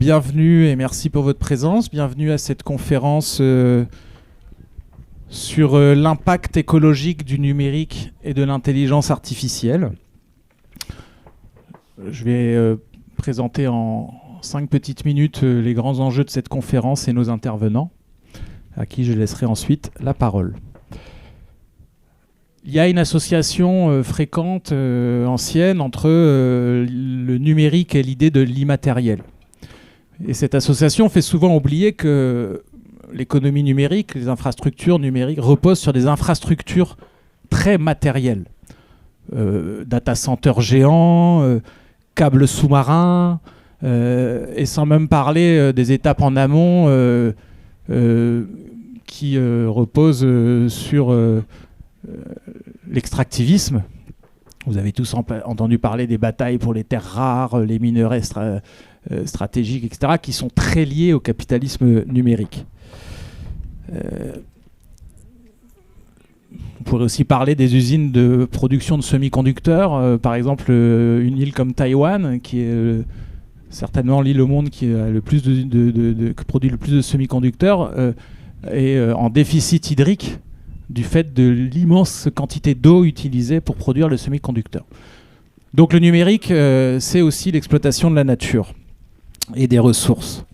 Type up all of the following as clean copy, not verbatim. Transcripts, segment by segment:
bienvenue et merci pour votre présence. Bienvenue à cette conférence sur l'impact écologique du numérique et de l'intelligence artificielle. Je vais présenter en 5 petites minutes les grands enjeux de cette conférence et nos intervenants, à qui je laisserai ensuite la parole. Il y a une association fréquente, ancienne, entre le numérique et l'idée de l'immatériel. Et cette association fait souvent oublier que l'économie numérique, les infrastructures numériques reposent sur des infrastructures très matérielles. Data centers géants, câbles sous-marins, et sans même parler des étapes en amont qui reposent sur l'extractivisme. Vous avez tous entendu parler des batailles pour les terres rares, les minerais stratégiques, etc., qui sont très liés au capitalisme numérique. On pourrait aussi parler des usines de production de semi-conducteurs. Par exemple, une île comme Taïwan, qui est certainement l'île au monde qui a le plus qui produit le plus de semi-conducteurs, est en déficit hydrique du fait de l'immense quantité d'eau utilisée pour produire le semi-conducteur. Donc le numérique, c'est aussi l'exploitation de la nature et des ressources.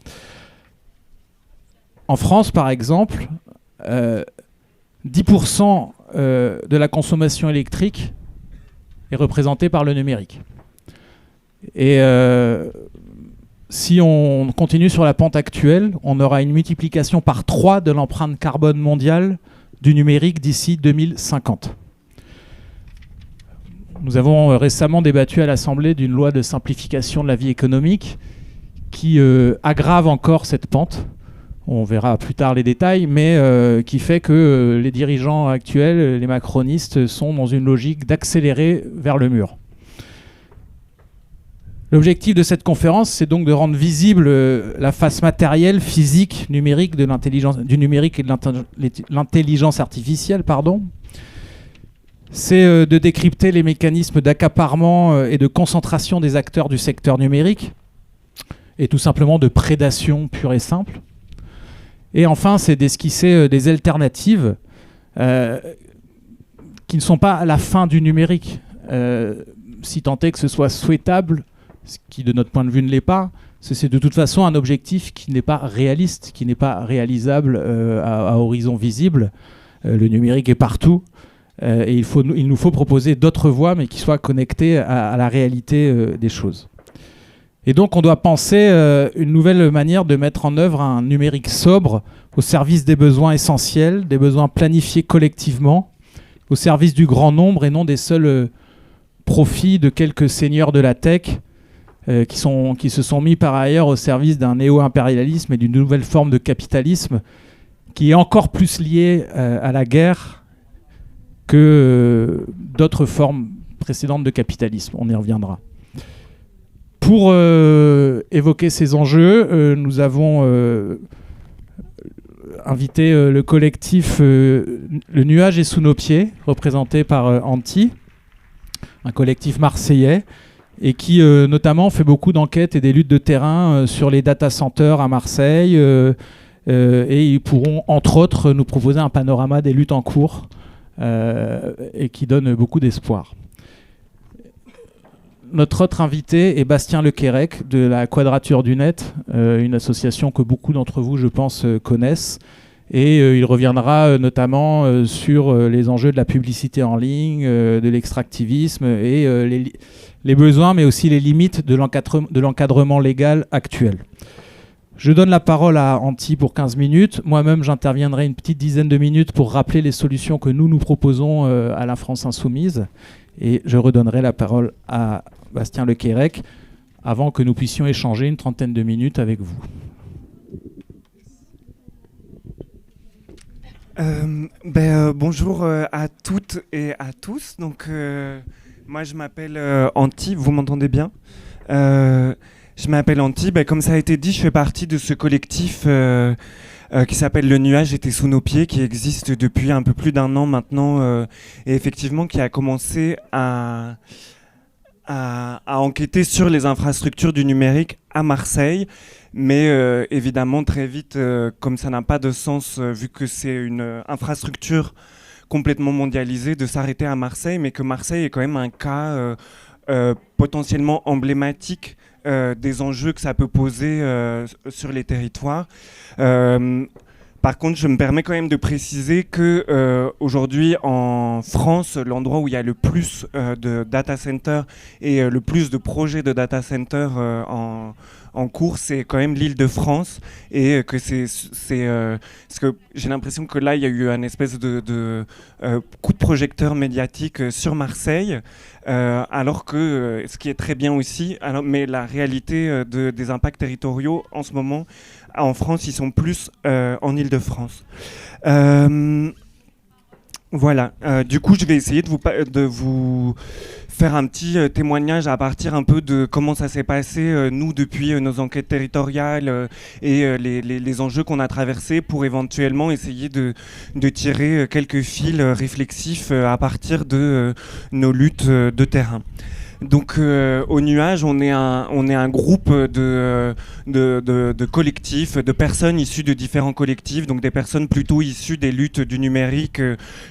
En France, par exemple, 10% de la consommation électrique est représentée par le numérique. Et si on continue sur la pente actuelle, on aura une multiplication par 3 de l'empreinte carbone mondiale du numérique d'ici 2050. Nous avons récemment débattu à l'Assemblée d'une loi de simplification de la vie économique qui aggrave encore cette pente. On verra plus tard les détails, mais qui fait que les dirigeants actuels, les macronistes, sont dans une logique d'accélérer vers le mur. L'objectif de cette conférence, c'est donc de rendre visible la face matérielle, physique, numérique du numérique et de l'intelligence artificielle, C'est de décrypter les mécanismes d'accaparement et de concentration des acteurs du secteur numérique, et tout simplement de prédation pure et simple. Et enfin, c'est d'esquisser des alternatives qui ne sont pas la fin du numérique, si tant est que ce soit souhaitable, ce qui de notre point de vue ne l'est pas. C'est de toute façon un objectif qui n'est pas réaliste, qui n'est pas réalisable à horizon visible. Le numérique est partout et il nous faut proposer d'autres voies, mais qui soient connectées à la réalité des choses. Et donc on doit penser une nouvelle manière de mettre en œuvre un numérique sobre au service des besoins essentiels, des besoins planifiés collectivement, au service du grand nombre et non des seuls profits de quelques seigneurs de la tech qui se sont mis par ailleurs au service d'un néo-impérialisme et d'une nouvelle forme de capitalisme qui est encore plus liée à la guerre que d'autres formes précédentes de capitalisme. On y reviendra. Pour évoquer ces enjeux, nous avons invité le collectif Le Nuage est sous nos pieds, représenté par Anti, un collectif marseillais, et qui notamment fait beaucoup d'enquêtes et des luttes de terrain sur les data centers à Marseille, et ils pourront entre autres nous proposer un panorama des luttes en cours et qui donne beaucoup d'espoir. Notre autre invité est Bastien Lequérec de la Quadrature du Net, une association que beaucoup d'entre vous, je pense, connaissent. Et il reviendra notamment sur les enjeux de la publicité en ligne, de l'extractivisme et les besoins, mais aussi les limites de l'encadrement légal actuel. Je donne la parole à Anti pour 15 minutes. Moi-même, j'interviendrai une petite dizaine de minutes pour rappeler les solutions que nous proposons à la France Insoumise. Et je redonnerai la parole à Bastien Lequérec avant que nous puissions échanger une trentaine de minutes avec vous. Bonjour à toutes et à tous. Donc, moi, je m'appelle Anti. Vous m'entendez bien ? Je m'appelle Anti. Comme ça a été dit, je fais partie de ce collectif qui s'appelle Le Nuage était sous nos pieds, qui existe depuis un peu plus d'1 an maintenant, et effectivement qui a commencé à à enquêter sur les infrastructures du numérique à Marseille, mais évidemment très vite, comme ça n'a pas de sens, vu que c'est une infrastructure complètement mondialisée, de s'arrêter à Marseille, mais que Marseille est quand même un cas potentiellement emblématique des enjeux que ça peut poser sur les territoires. Par contre, je me permets quand même de préciser que aujourd'hui en France, l'endroit où il y a le plus de data centers et le plus de projets de data centers en cours, c'est quand même l'Île-de-France, et que parce que j'ai l'impression que là, il y a eu un espèce de coup de projecteur médiatique sur Marseille, alors que ce qui est très bien aussi, mais la réalité des impacts territoriaux en ce moment en France, ils sont plus en Île-de-France. Voilà. Du coup, je vais essayer de vous faire un petit témoignage à partir un peu de comment ça s'est passé, nous, depuis nos enquêtes territoriales et les enjeux qu'on a traversés, pour éventuellement essayer de tirer quelques fils réflexifs à partir de nos luttes de terrain. Donc au Nuage, on est un groupe de collectifs, de personnes issues de différents collectifs, donc des personnes plutôt issues des luttes du numérique,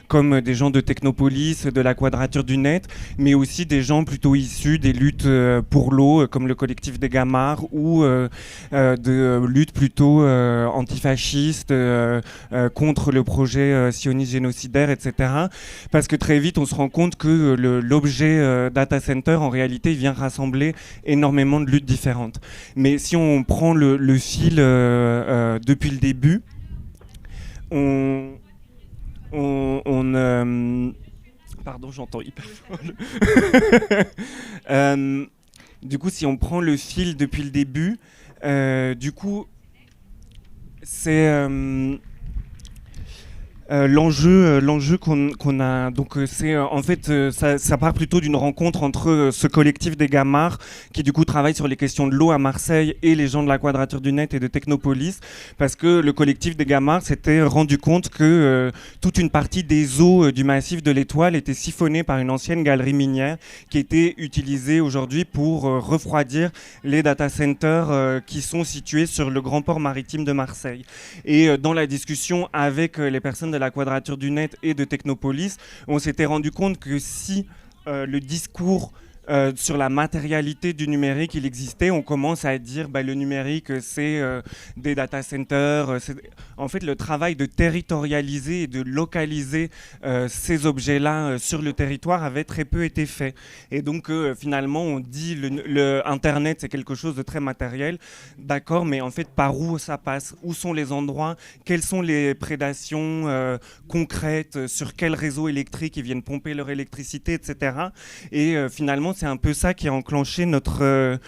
comme des gens de Technopolis, de la Quadrature du Net, mais aussi des gens plutôt issus des luttes pour l'eau, comme le collectif des Gamarres, ou de luttes plutôt antifascistes, contre le projet sioniste génocidaire, etc. Parce que très vite, on se rend compte que l'objet data center, en réalité, il vient rassembler énormément de luttes différentes. Mais si on prend le fil depuis le début, pardon, j'entends hyper fort. Du coup, si on prend le fil depuis le début, du coup, c'est... l'enjeu qu'on a, donc c'est en fait ça part plutôt d'une rencontre entre ce collectif des Gamarres qui du coup travaille sur les questions de l'eau à Marseille et les gens de la Quadrature du Net et de Technopolis, parce que le collectif des Gamarres s'était rendu compte que toute une partie des eaux du massif de l'Étoile était siphonnée par une ancienne galerie minière qui était utilisée aujourd'hui pour refroidir les data centers qui sont situés sur le grand port maritime de Marseille. Et dans la discussion avec les personnes de la Quadrature du Net et de Technopolis, on s'était rendu compte que si le discours sur la matérialité du numérique, il existait, on commence à dire le numérique, c'est des data centers. En fait, le travail de territorialiser et de localiser ces objets-là sur le territoire avait très peu été fait. Et donc, finalement, on dit le Internet, c'est quelque chose de très matériel. D'accord, mais en fait, par où ça passe? Où sont les endroits? Quelles sont les prédations concrètes? Sur quel réseau électrique ils viennent pomper leur électricité, etc. Et finalement, c'est un peu ça qui a enclenché notre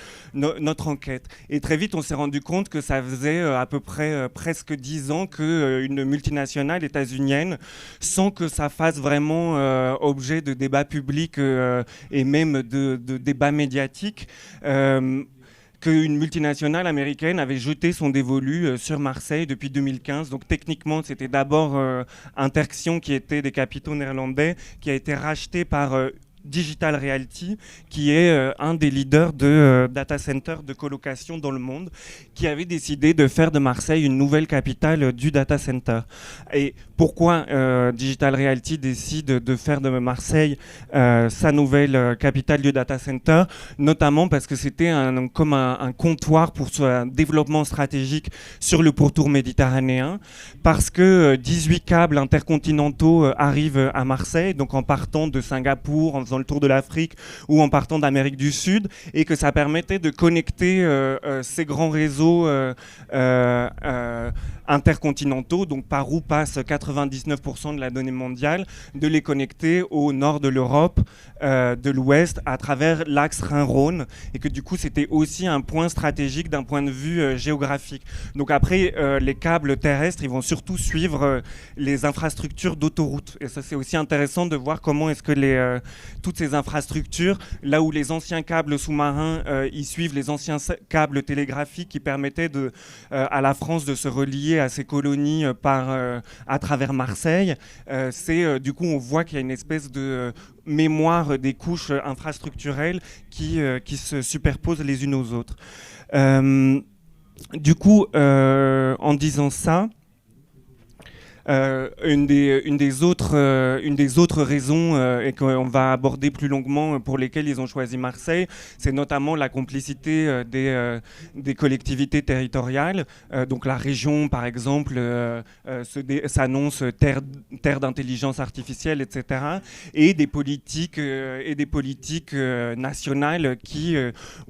enquête. Et très vite, on s'est rendu compte que ça faisait à peu près presque 10 ans qu'une multinationale états-unienne, sans que ça fasse vraiment objet de débats publics et même de débats médiatiques, qu'une multinationale américaine avait jeté son dévolu sur Marseille depuis 2015. Donc techniquement, c'était d'abord Interxion, qui était des capitaux néerlandais, qui a été racheté par Digital Realty, qui est un des leaders de data center de colocation dans le monde, qui avait décidé de faire de Marseille une nouvelle capitale du data center. Et pourquoi Digital Realty décide de faire de Marseille sa nouvelle capitale du data center? Notamment parce que c'était comme un comptoir pour son développement stratégique sur le pourtour méditerranéen, parce que 18 câbles intercontinentaux arrivent à Marseille, donc en partant de Singapour, en faisant le tour de l'Afrique ou en partant d'Amérique du Sud, et que ça permettait de connecter ces grands réseaux intercontinentaux, donc par où passe 99% de la donnée mondiale, de les connecter au nord de l'Europe, de l'Ouest, à travers l'axe Rhin-Rhône, et que du coup c'était aussi un point stratégique d'un point de vue géographique. Donc après, les câbles terrestres, ils vont surtout suivre les infrastructures d'autoroutes, et ça c'est aussi intéressant de voir comment est-ce que toutes ces infrastructures, là où les anciens câbles sous-marins, ils suivent les anciens câbles télégraphiques qui permettaient à la France de se relier à ses colonies à travers Marseille. Du coup, on voit qu'il y a une espèce de mémoire des couches infrastructurelles qui se superposent les unes aux autres. Du coup, en disant ça, une des autres raisons et qu'on va aborder plus longuement pour lesquelles ils ont choisi Marseille, c'est notamment la complicité des collectivités territoriales. Donc la région, par exemple, s'annonce terre d'intelligence artificielle, etc. Et des politiques nationales qui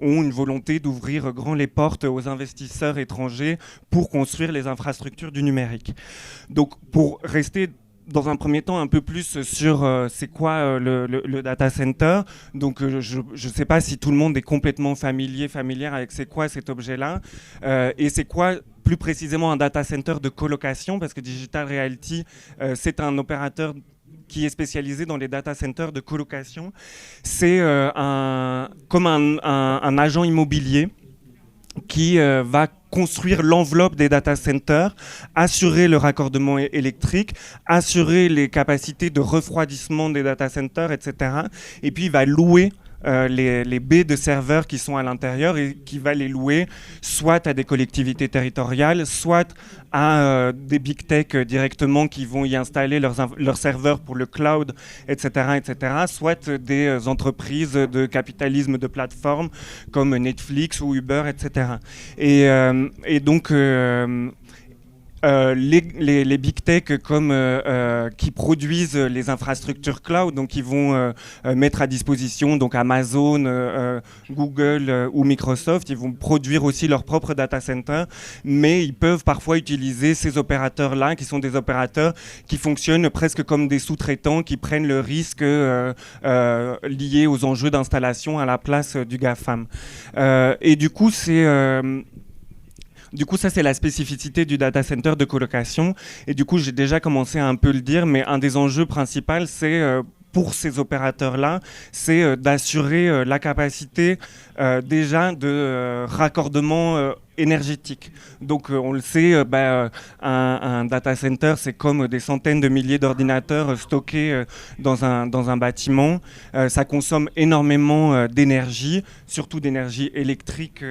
ont une volonté d'ouvrir grand les portes aux investisseurs étrangers pour construire les infrastructures du numérique. Donc, pour rester dans un premier temps un peu plus sur c'est quoi le data center. Donc je ne sais pas si tout le monde est complètement familière avec c'est quoi cet objet-là et c'est quoi plus précisément un data center de colocation, parce que Digital Realty c'est un opérateur qui est spécialisé dans les data centers de colocation. C'est comme un agent immobilier qui va construire l'enveloppe des data centers, assurer le raccordement électrique, assurer les capacités de refroidissement des data centers, etc. Et puis il va louer les baies de serveurs qui sont à l'intérieur et qui va les louer soit à des collectivités territoriales, soit à des big tech directement qui vont y installer leurs serveurs pour le cloud, etc., soit des entreprises de capitalisme de plateforme comme Netflix ou Uber, etc. Et donc les big tech qui produisent les infrastructures cloud, donc ils vont mettre à disposition donc Amazon, Google ou Microsoft, ils vont produire aussi leur propre data center, mais ils peuvent parfois utiliser ces opérateurs-là, qui sont des opérateurs qui fonctionnent presque comme des sous-traitants, qui prennent le risque lié aux enjeux d'installation à la place du GAFAM. Et du coup, ça, c'est la spécificité du data center de colocation. Et du coup, j'ai déjà commencé à un peu le dire, mais un des enjeux principaux, c'est pour ces opérateurs-là, c'est d'assurer la capacité déjà de raccordement énergétique. Donc on le sait, un data center, c'est comme des centaines de milliers d'ordinateurs stockés dans un bâtiment. Ça consomme énormément d'énergie, surtout d'énergie électrique,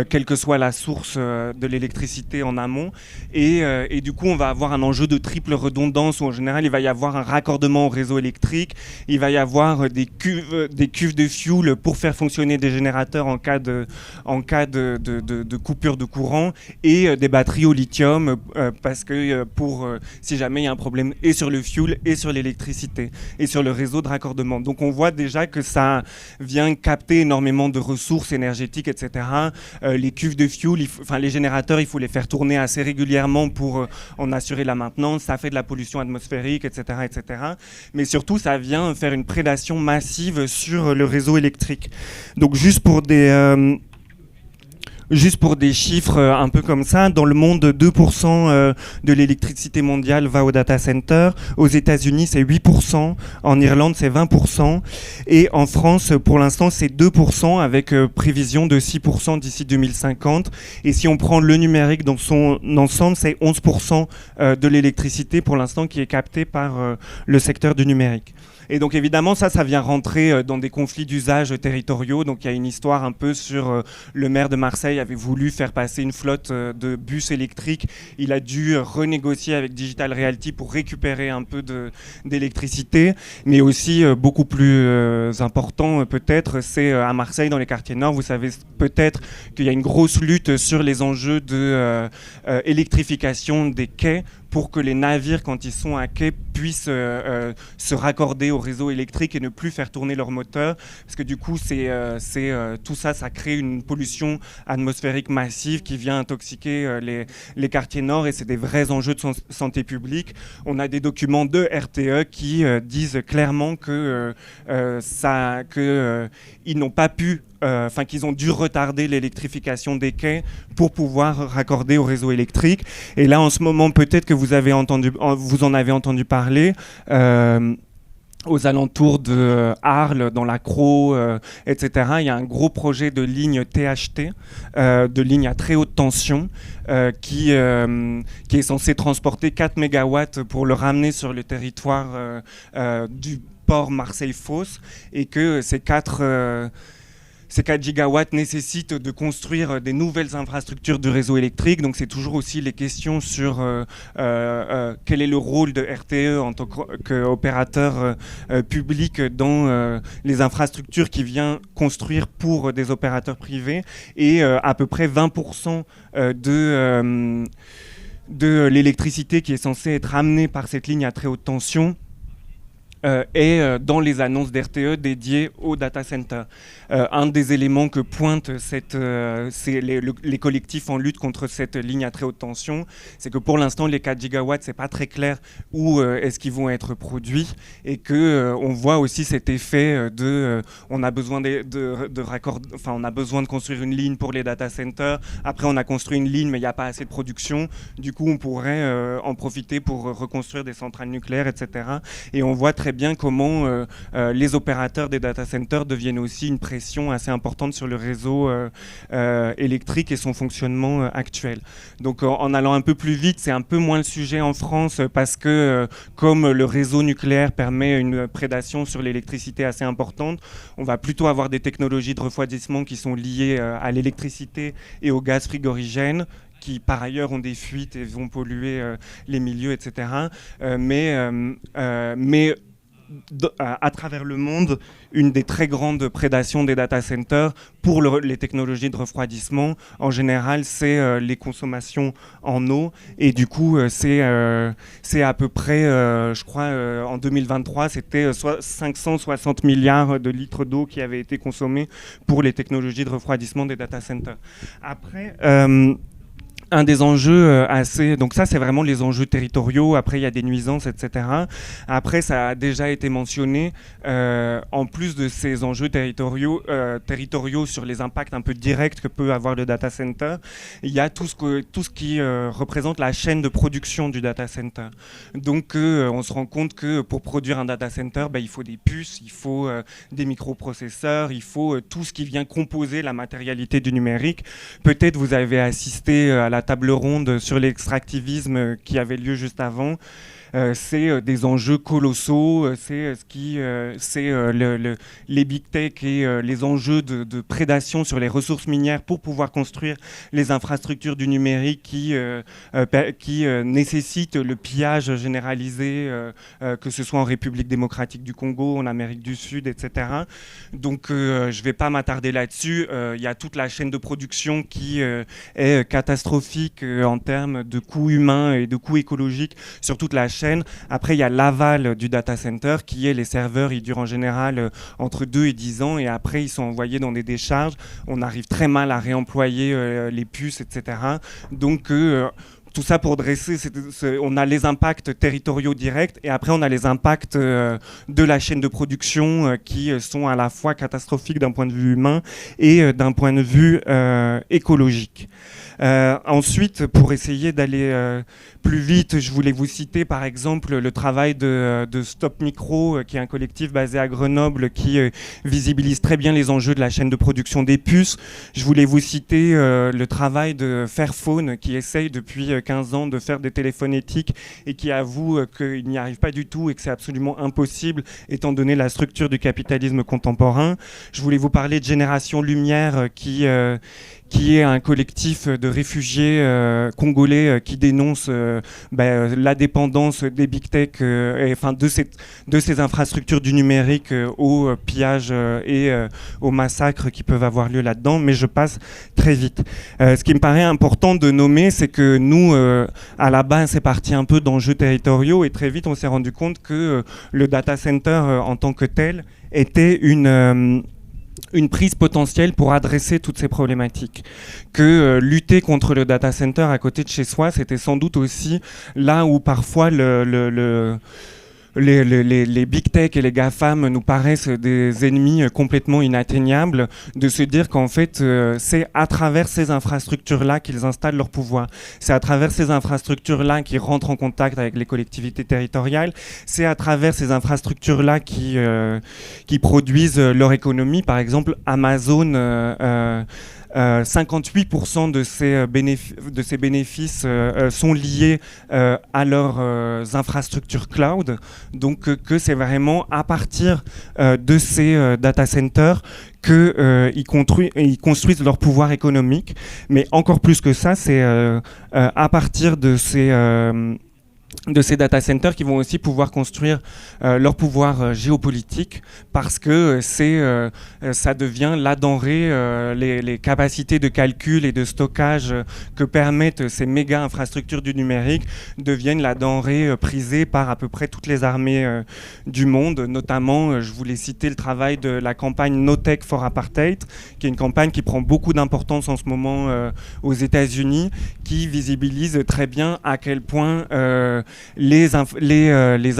quelle que soit la source de l'électricité en amont. Et du coup, on va avoir un enjeu de triple redondance où en général, il va y avoir un raccordement au réseau électrique, il va y avoir des cuves de fuel pour faire fonctionner des générateurs en cas de coupure de courant et des batteries au lithium parce que si jamais il y a un problème et sur le fuel et sur l'électricité et sur le réseau de raccordement. Donc on voit déjà que ça vient capter énormément de ressources énergétiques, etc. Les cuves de fuel, les générateurs, il faut les faire tourner assez régulièrement pour en assurer la maintenance. Ça fait de la pollution atmosphérique, etc., etc. Mais surtout, ça vient faire une prédation massive sur le réseau électrique. Donc juste pour des chiffres un peu comme ça, dans le monde, 2% de l'électricité mondiale va au data center. Aux États-Unis, c'est 8%. En Irlande, c'est 20%. Et en France, pour l'instant, c'est 2% avec prévision de 6% d'ici 2050. Et si on prend le numérique dans son ensemble, c'est 11% de l'électricité pour l'instant qui est captée par le secteur du numérique. Et donc évidemment, ça vient rentrer dans des conflits d'usage territoriaux. Donc il y a une histoire un peu sur le maire de Marseille avait voulu faire passer une flotte de bus électriques. Il a dû renégocier avec Digital Realty pour récupérer un peu d'électricité. Mais aussi, beaucoup plus important peut-être, c'est à Marseille, dans les quartiers nord. Vous savez peut-être qu'il y a une grosse lutte sur les enjeux de électrification des quais, pour que les navires, quand ils sont à quai, puissent se raccorder au réseau électrique et ne plus faire tourner leur moteur. Parce que du coup, tout ça, ça crée une pollution atmosphérique massive qui vient intoxiquer les quartiers nord, et c'est des vrais enjeux de santé publique. On a des documents de RTE qui disent clairement qu'ils n'ont pas pu qu'ils ont dû retarder l'électrification des quais pour pouvoir raccorder au réseau électrique. Et là, en ce moment, peut-être que vous en avez entendu parler. aux alentours de Arles, dans la Crau, etc. Il y a un gros projet de ligne THT, de ligne à très haute tension, qui est censé transporter 4 mégawatts pour le ramener sur le territoire du port Marseille-Fos, et que ces 4 gigawatts nécessitent de construire des nouvelles infrastructures du réseau électrique. Donc c'est toujours aussi les questions sur quel est le rôle de RTE en tant qu'opérateur public dans les infrastructures qu'il vient construire pour des opérateurs privés. Et à peu près 20% de l'électricité qui est censée être amenée par cette ligne à très haute tension est dans les annonces d'RTE dédiées au data center. Un des éléments que pointent les collectifs en lutte contre cette ligne à très haute tension, c'est que pour l'instant, les 4 gigawatts, c'est pas très clair où est-ce qu'ils vont être produits, et que on voit aussi cet effet on a besoin on a besoin de construire une ligne pour les data centers. Après, on a construit une ligne, mais il n'y a pas assez de production. Du coup, on pourrait en profiter pour reconstruire des centrales nucléaires, etc. Et on voit très bien comment les opérateurs des data centers deviennent aussi une pression assez importante sur le réseau électrique et son fonctionnement actuel. Donc en allant un peu plus vite, c'est un peu moins le sujet en France, parce que comme le réseau nucléaire permet une prédation sur l'électricité assez importante, on va plutôt avoir des technologies de refroidissement qui sont liées à l'électricité et au gaz frigorigène, qui par ailleurs ont des fuites et vont polluer les milieux, etc. Mais à travers le monde, une des très grandes prédations des data centers pour les technologies de refroidissement, en général, c'est les consommations en eau. Et du coup, c'est à peu près, je crois, en 2023, c'était 560 milliards de litres d'eau qui avaient été consommés pour les technologies de refroidissement des data centers. Après... un des enjeux donc ça c'est vraiment les enjeux territoriaux. Après il y a des nuisances, etc. Après ça a déjà été mentionné, en plus de ces enjeux territoriaux sur les impacts un peu directs que peut avoir le data center, il y a tout ce qui représente la chaîne de production du data center. Donc on se rend compte que pour produire un data center, il faut des puces, il faut des microprocesseurs, il faut tout ce qui vient composer la matérialité du numérique. Peut-être vous avez assisté à la table ronde sur l'extractivisme qui avait lieu juste avant. C'est des enjeux colossaux, c'est les big tech et les enjeux de prédation sur les ressources minières pour pouvoir construire les infrastructures du numérique qui nécessitent le pillage généralisé, que ce soit en République démocratique du Congo, en Amérique du Sud, etc. Donc je ne vais pas m'attarder là-dessus. Il y a toute la chaîne de production qui est catastrophique en termes de coûts humains et de coûts écologiques sur toute la chaîne. Après, il y a l'aval du data center qui est les serveurs, ils durent en général entre 2 et 10 ans, et après ils sont envoyés dans des décharges. On arrive très mal à réemployer les puces, etc. Donc tout ça pour dresser, on a les impacts territoriaux directs, et après on a les impacts de la chaîne de production qui sont à la fois catastrophiques d'un point de vue humain et d'un point de vue écologique. Ensuite, pour essayer d'aller plus vite, je voulais vous citer par exemple le travail de Stop Micro, qui est un collectif basé à Grenoble qui visibilise très bien les enjeux de la chaîne de production des puces. Je voulais vous citer le travail de Fairphone, qui essaye depuis 15 ans de faire des téléphones éthiques et qui avoue qu'il n'y arrive pas du tout et que c'est absolument impossible étant donné la structure du capitalisme contemporain. Je voulais vous parler de Génération Lumière, qui est un collectif de réfugiés congolais qui dénonce la dépendance des big tech, de ces infrastructures du numérique au pillage et aux massacres qui peuvent avoir lieu là-dedans. Mais je passe très vite. Ce qui me paraît important de nommer, c'est que nous, à la base, c'est parti un peu d'enjeux territoriaux, et très vite, on s'est rendu compte que le data center en tant que tel était une prise potentielle pour adresser toutes ces problématiques. Que lutter contre le data center à côté de chez soi, c'était sans doute aussi là où parfois les big tech et les GAFAM nous paraissent des ennemis complètement inatteignables, de se dire qu'en fait, c'est à travers ces infrastructures-là qu'ils installent leur pouvoir. C'est à travers ces infrastructures-là qu'ils rentrent en contact avec les collectivités territoriales. C'est à travers ces infrastructures-là qui produisent leur économie. Par exemple, Amazon... 58% de ces bénéfices sont liés à leurs infrastructures cloud. Donc que c'est vraiment à partir de ces data centers qu'ils construisent leur pouvoir économique. Mais encore plus que ça, c'est à partir de ces data centers qui vont aussi pouvoir construire leur pouvoir géopolitique, parce que ça devient la denrée, les capacités de calcul et de stockage que permettent ces méga infrastructures du numérique deviennent la denrée prisée par à peu près toutes les armées du monde. Notamment, je voulais citer le travail de la campagne No Tech for Apartheid, qui est une campagne qui prend beaucoup d'importance en ce moment aux États-Unis, qui visibilise très bien à quel point les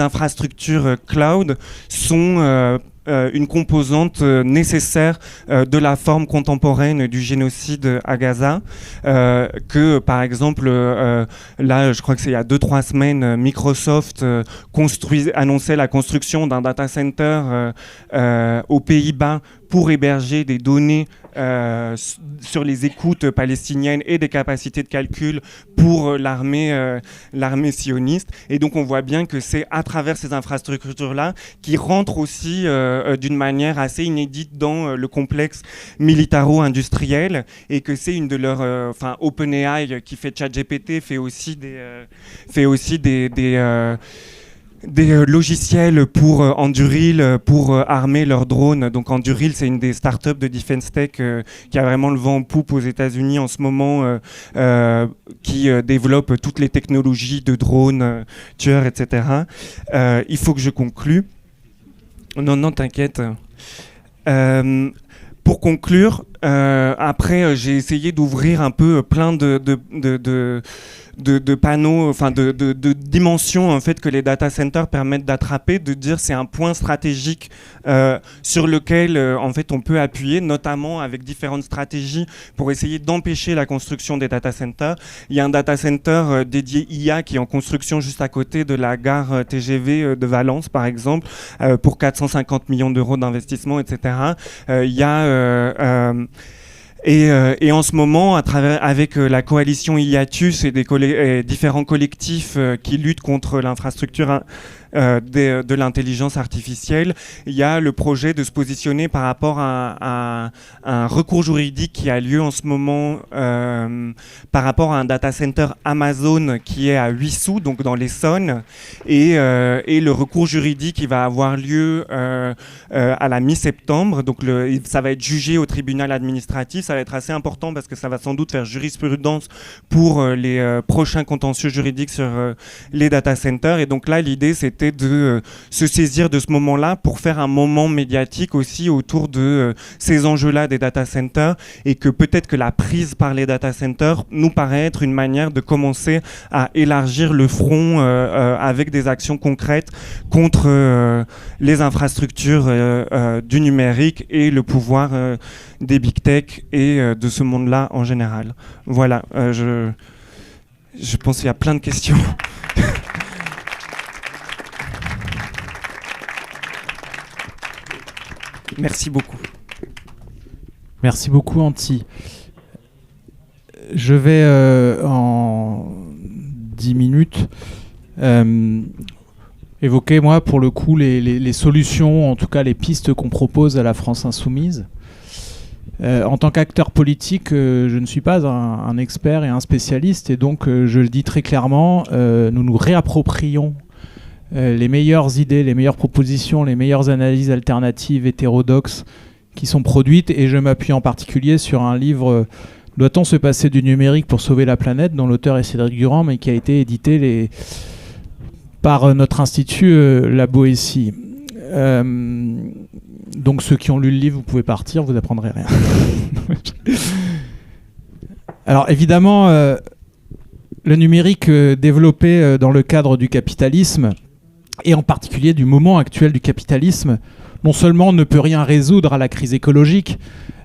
infrastructures cloud sont une composante nécessaire de la forme contemporaine du génocide à Gaza, que par exemple là je crois que c'est il y a 2-3 semaines, Microsoft annonçait la construction d'un data center aux Pays-Bas pour héberger des données sur les écoutes palestiniennes et des capacités de calcul pour l'armée sioniste. Et donc on voit bien que c'est à travers ces infrastructures-là qui rentrent aussi d'une manière assez inédite dans le complexe militaro-industriel, et que c'est une de leurs... OpenAI qui fait ChatGPT fait aussi des logiciels pour Anduril pour armer leurs drones. Donc Anduril, c'est une des startups de Defense Tech qui a vraiment le vent en poupe aux États-Unis en ce moment, qui développe toutes les technologies de drones tueurs, etc. Il faut que je conclue. Non, t'inquiète. Pour conclure, après j'ai essayé d'ouvrir un peu plein de panneaux, enfin de dimensions en fait que les data centers permettent d'attraper, de dire c'est un point stratégique sur lequel en fait on peut appuyer, notamment avec différentes stratégies pour essayer d'empêcher la construction des data centers. Il y a un data center dédié IA qui est en construction juste à côté de la gare TGV de Valence par exemple, pour 450 millions d'euros d'investissement, etc. Il y a et en ce moment, avec la coalition Hiatus et différents collectifs qui luttent contre l'infrastructure de l'intelligence artificielle, il y a le projet de se positionner par rapport à un recours juridique qui a lieu en ce moment par rapport à un data center Amazon qui est à Huissou, donc dans l'Essonne, et le recours juridique qui va avoir lieu à la mi-septembre. Donc ça va être jugé au tribunal administratif. Ça va être assez important parce que ça va sans doute faire jurisprudence pour les prochains contentieux juridiques sur les data centers. Et donc là, l'idée, c'était de se saisir de ce moment-là pour faire un moment médiatique aussi autour de ces enjeux-là des data centers, et que peut-être que la prise par les data centers nous paraît être une manière de commencer à élargir le front avec des actions concrètes contre les infrastructures du numérique et le pouvoir des big tech et de ce monde-là en général. Voilà, je pense qu'il y a plein de questions. Merci beaucoup. Merci beaucoup, Antti. Je vais en 10 minutes évoquer, moi, pour le coup, les solutions, en tout cas les pistes qu'on propose à la France Insoumise. En tant qu'acteur politique, je ne suis pas un expert et un spécialiste, et donc je le dis très clairement, nous nous réapproprions les meilleures idées, les meilleures propositions, les meilleures analyses alternatives hétérodoxes qui sont produites, et je m'appuie en particulier sur un livre « Doit-on se passer du numérique pour sauver la planète ?», dont l'auteur est Cédric Durand, mais qui a été édité par notre institut La Boétie. Donc ceux qui ont lu le livre, vous pouvez partir, vous n'apprendrez rien. Alors évidemment, le numérique développé dans le cadre du capitalisme et en particulier du moment actuel du capitalisme, non seulement ne peut rien résoudre à la crise écologique,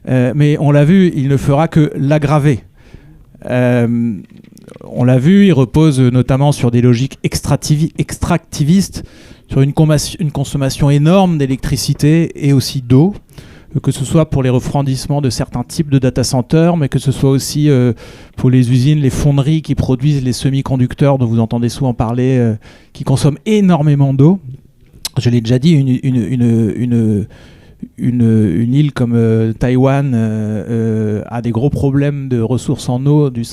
mais on l'a vu, il ne fera que l'aggraver. On l'a vu, il repose notamment sur des logiques extractivistes, sur une consommation énorme d'électricité et aussi d'eau, que ce soit pour les refroidissements de certains types de data centers, mais que ce soit aussi pour les usines, les fonderies qui produisent les semi-conducteurs dont vous entendez souvent parler, qui consomment énormément d'eau. Je l'ai déjà dit, une île comme Taïwan a des gros problèmes de ressources en eau du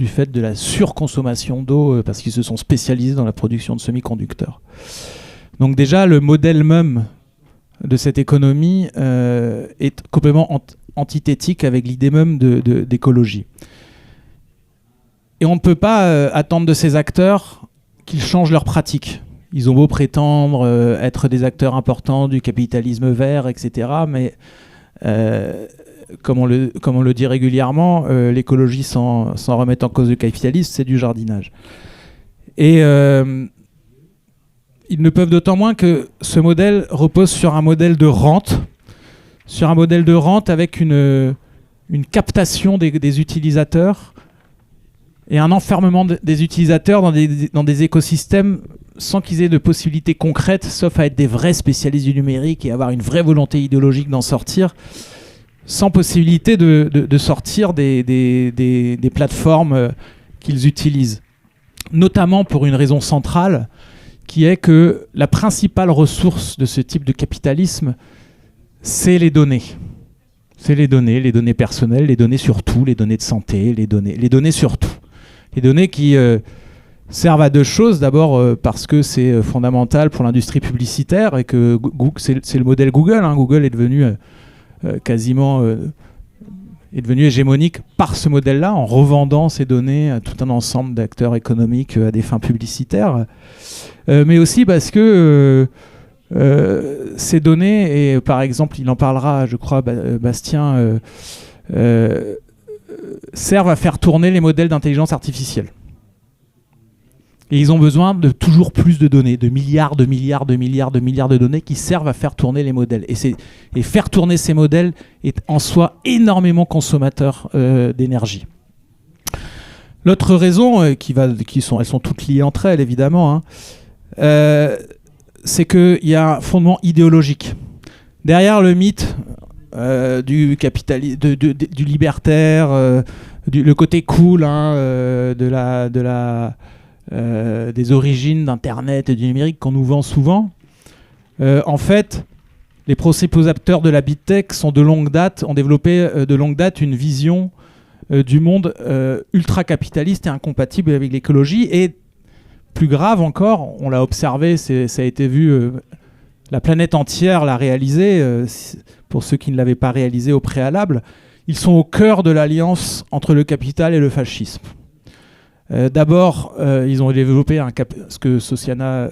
fait de la surconsommation d'eau parce qu'ils se sont spécialisés dans la production de semi-conducteurs. Donc déjà, le modèle même de cette économie est complètement antithétique avec l'idée même d'écologie. Et on ne peut pas attendre de ces acteurs qu'ils changent leurs pratiques. Ils ont beau prétendre être des acteurs importants du capitalisme vert, etc. Mais comme on le dit régulièrement, l'écologie sans remettre en cause le capitalisme, c'est du jardinage. Et ils ne peuvent d'autant moins que ce modèle repose sur un modèle de rente, avec une captation des utilisateurs et un enfermement des utilisateurs dans des écosystèmes sans qu'ils aient de possibilités concrètes, sauf à être des vrais spécialistes du numérique et avoir une vraie volonté idéologique d'en sortir, sans possibilité de sortir des plateformes qu'ils utilisent. Notamment pour une raison centrale, qui est que la principale ressource de ce type de capitalisme, c'est les données. C'est les données personnelles, les données sur tout, les données de santé, les données sur tout. Les données qui servent à deux choses. D'abord parce que c'est fondamental pour l'industrie publicitaire et que c'est le modèle Google. Google est devenu est devenu hégémonique par ce modèle-là, en revendant ces données à tout un ensemble d'acteurs économiques à des fins publicitaires. Mais aussi parce que ces données, et par exemple, il en parlera, je crois, Bastien, servent à faire tourner les modèles d'intelligence artificielle. Et ils ont besoin de toujours plus de données, de milliards de données qui servent à faire tourner les modèles. Et faire tourner ces modèles est en soi énormément consommateur d'énergie. L'autre raison, elles sont toutes liées entre elles évidemment, c'est qu'il y a un fondement idéologique. Derrière le mythe du libertaire, le côté cool des origines d'Internet et du numérique qu'on nous vend souvent, en fait, les principaux acteurs de la big tech ont développé de longue date une vision du monde ultra-capitaliste et incompatible avec l'écologie. Et plus grave encore, on l'a observé, ça a été vu, la planète entière l'a réalisé, pour ceux qui ne l'avaient pas réalisé au préalable, ils sont au cœur de l'alliance entre le capital et le fascisme. D'abord, ils ont développé ce que Shoshana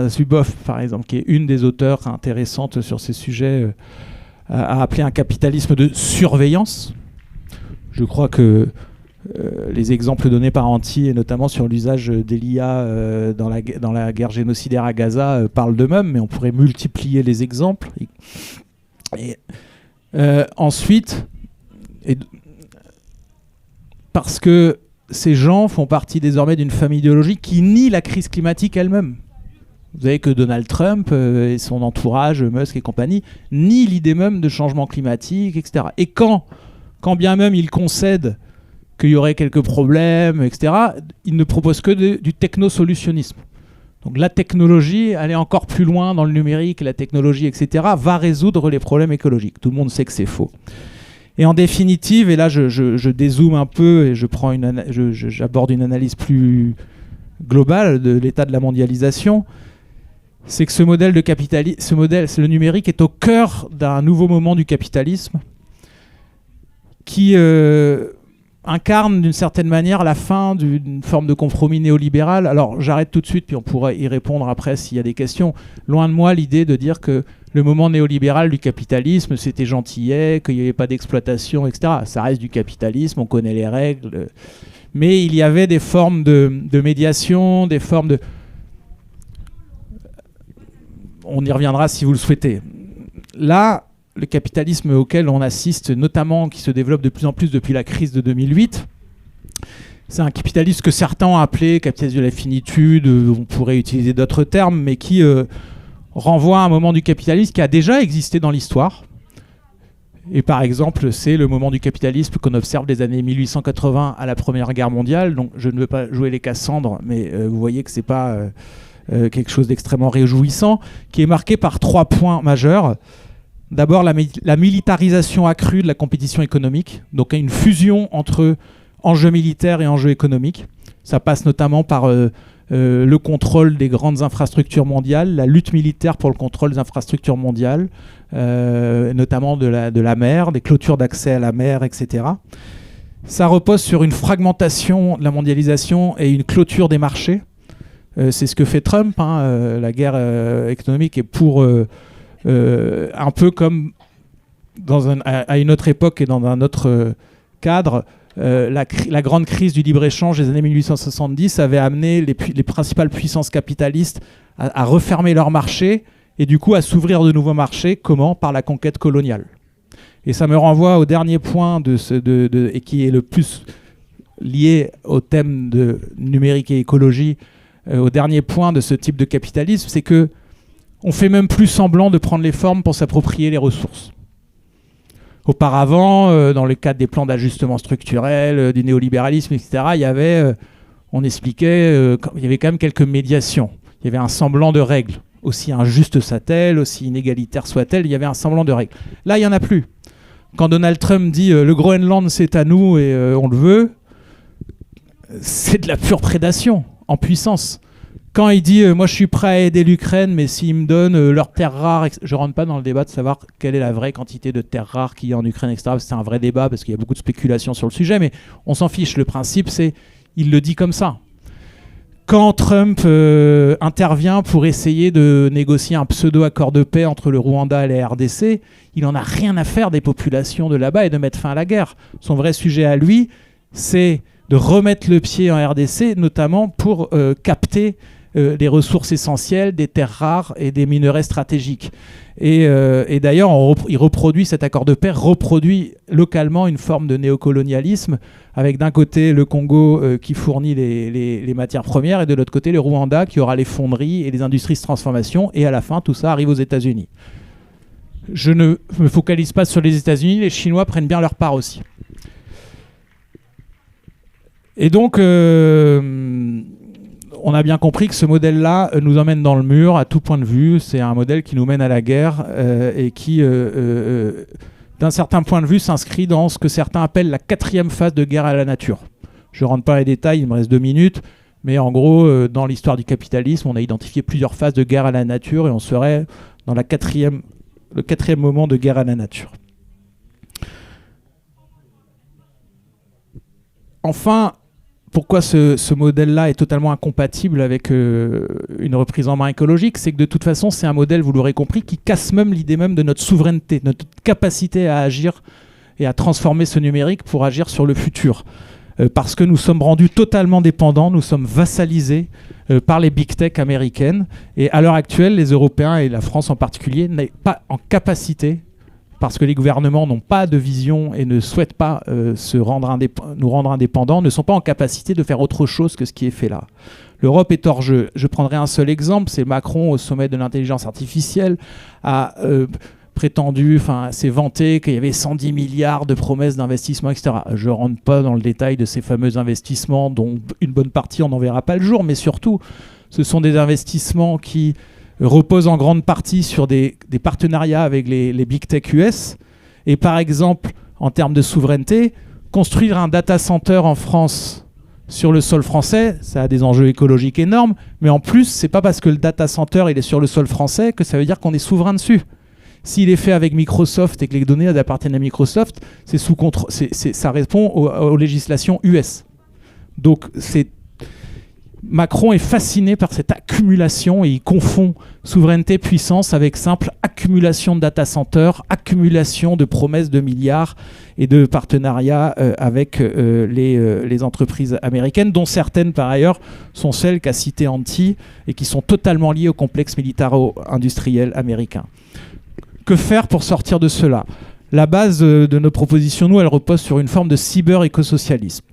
Zuboff, par exemple, qui est une des auteurs intéressantes sur ces sujets, a appelé un capitalisme de surveillance. Je crois que les exemples donnés par Antti, et notamment sur l'usage des l'IA dans la guerre génocidaire à Gaza, parlent d'eux-mêmes, mais on pourrait multiplier les exemples. Ensuite, parce que ces gens font partie désormais d'une famille idéologique qui nie la crise climatique elle-même. Vous savez que Donald Trump et son entourage, Musk et compagnie, nient l'idée même de changement climatique, etc. Et quand bien même ils concèdent qu'il y aurait quelques problèmes, etc., ils ne proposent que du technosolutionnisme. Donc la technologie, elle est encore plus loin dans le numérique, la technologie, etc., va résoudre les problèmes écologiques. Tout le monde sait que c'est faux. Et en définitive, et là je dézoome un peu et j'aborde une analyse plus globale de l'état de la mondialisation, c'est que ce modèle de capitalisme, le numérique est au cœur d'un nouveau moment du capitalisme qui incarne d'une certaine manière la fin d'une forme de compromis néolibéral. Alors j'arrête tout de suite, puis on pourra y répondre après s'il y a des questions. Loin de moi l'idée de dire que le moment néolibéral du capitalisme, c'était gentillet, qu'il n'y avait pas d'exploitation, etc. Ça reste du capitalisme, on connaît les règles. mais il y avait des formes de médiation, des formes de... On y reviendra si vous le souhaitez. Là, le capitalisme auquel on assiste, notamment qui se développe de plus en plus depuis la crise de 2008, c'est un capitalisme que certains ont appelé capitalisme de la finitude, on pourrait utiliser d'autres termes, mais qui renvoie à un moment du capitalisme qui a déjà existé dans l'histoire. Et par exemple, c'est le moment du capitalisme qu'on observe des années 1880 à la Première Guerre mondiale. Donc je ne veux pas jouer les Cassandres, mais vous voyez que ce n'est pas quelque chose d'extrêmement réjouissant, qui est marqué par 3 points majeurs. D'abord, la militarisation accrue de la compétition économique, donc une fusion entre enjeux militaires et enjeux économiques. Ça passe notamment par le contrôle des grandes infrastructures mondiales, la lutte militaire pour le contrôle des infrastructures mondiales, notamment de la mer, des clôtures d'accès à la mer, etc. Ça repose sur une fragmentation de la mondialisation et une clôture des marchés. C'est ce que fait Trump. La guerre économique est pour un peu comme à une autre époque et dans un autre cadre. La grande crise du libre-échange des années 1870 avait amené les principales puissances capitalistes à refermer leurs marchés et du coup à s'ouvrir de nouveaux marchés. Comment ? Par la conquête coloniale. Et ça me renvoie au dernier point et qui est le plus lié au thème de numérique et écologie, au dernier point de ce type de capitalisme, c'est que on fait même plus semblant de prendre les formes pour s'approprier les ressources. Auparavant, dans le cadre des plans d'ajustement structurel, du néolibéralisme, etc., on expliquait qu'il y avait quand même quelques médiations. Il y avait un semblant de règles. Aussi injuste soit-elle, aussi inégalitaire soit-elle, il y avait un semblant de règles. Là, il n'y en a plus. Quand Donald Trump dit le Groenland, c'est à nous et on le veut, c'est de la pure prédation en puissance. Quand il dit moi je suis prêt à aider l'Ukraine, mais s'ils me donnent leurs terres rares, je ne rentre pas dans le débat de savoir quelle est la vraie quantité de terres rares qu'il y a en Ukraine, etc. C'est un vrai débat parce qu'il y a beaucoup de spéculation sur le sujet, mais on s'en fiche. Le principe, c'est il le dit comme ça. Quand Trump intervient pour essayer de négocier un pseudo-accord de paix entre le Rwanda et la RDC, il n'en a rien à faire des populations de là-bas et de mettre fin à la guerre. Son vrai sujet à lui, c'est de remettre le pied en RDC, notamment pour capter des ressources essentielles, des terres rares et des minerais stratégiques. Et d'ailleurs, il reproduit cet accord de paix, reproduit localement une forme de néocolonialisme, avec d'un côté le Congo qui fournit les matières premières, et de l'autre côté le Rwanda qui aura les fonderies et les industries de transformation, et à la fin, tout ça arrive aux États-Unis. Je ne me focalise pas sur les États-Unis, les Chinois prennent bien leur part aussi. Et donc, on a bien compris que ce modèle-là nous emmène dans le mur à tout point de vue. C'est un modèle qui nous mène à la guerre et qui, d'un certain point de vue, s'inscrit dans ce que certains appellent la 4e phase de guerre à la nature. Je ne rentre pas dans les détails, il me reste 2 minutes, mais en gros, dans l'histoire du capitalisme, on a identifié plusieurs phases de guerre à la nature et on serait dans le 4e moment de guerre à la nature. Enfin, pourquoi ce modèle-là est totalement incompatible avec une reprise en main écologique, c'est que de toute façon, c'est un modèle, vous l'aurez compris, qui casse même l'idée même de notre souveraineté, notre capacité à agir et à transformer ce numérique pour agir sur le futur. Parce que nous sommes rendus totalement dépendants, nous sommes vassalisés par les big tech américaines. Et à l'heure actuelle, les Européens et la France en particulier n'est pas en capacité, parce que les gouvernements n'ont pas de vision et ne souhaitent pas nous rendre indépendants, ne sont pas en capacité de faire autre chose que ce qui est fait là. L'Europe est hors jeu. Je prendrai un seul exemple, c'est Macron au sommet de l'intelligence artificielle a prétendu, s'est vanté qu'il y avait 110 milliards de promesses d'investissement, etc. Je ne rentre pas dans le détail de ces fameux investissements dont une bonne partie on n'en verra pas le jour, mais surtout ce sont des investissements qui repose en grande partie sur des partenariats avec les big tech US. Et par exemple, en termes de souveraineté, construire un data center en France sur le sol français, ça a des enjeux écologiques énormes, mais en plus, c'est pas parce que le data center il est sur le sol français que ça veut dire qu'on est souverain dessus. S'il est fait avec Microsoft et que les données appartiennent à Microsoft, ça répond aux législations US. Donc Macron est fasciné par cette accumulation et il confond souveraineté, puissance avec simple accumulation de data centers, accumulation de promesses de milliards et de partenariats avec les entreprises américaines, dont certaines par ailleurs sont celles qu'a citées Antti et qui sont totalement liées au complexe militaro-industriel américain. Que faire pour sortir de cela ? La base de nos propositions, nous, elle repose sur une forme de cyber-écosocialisme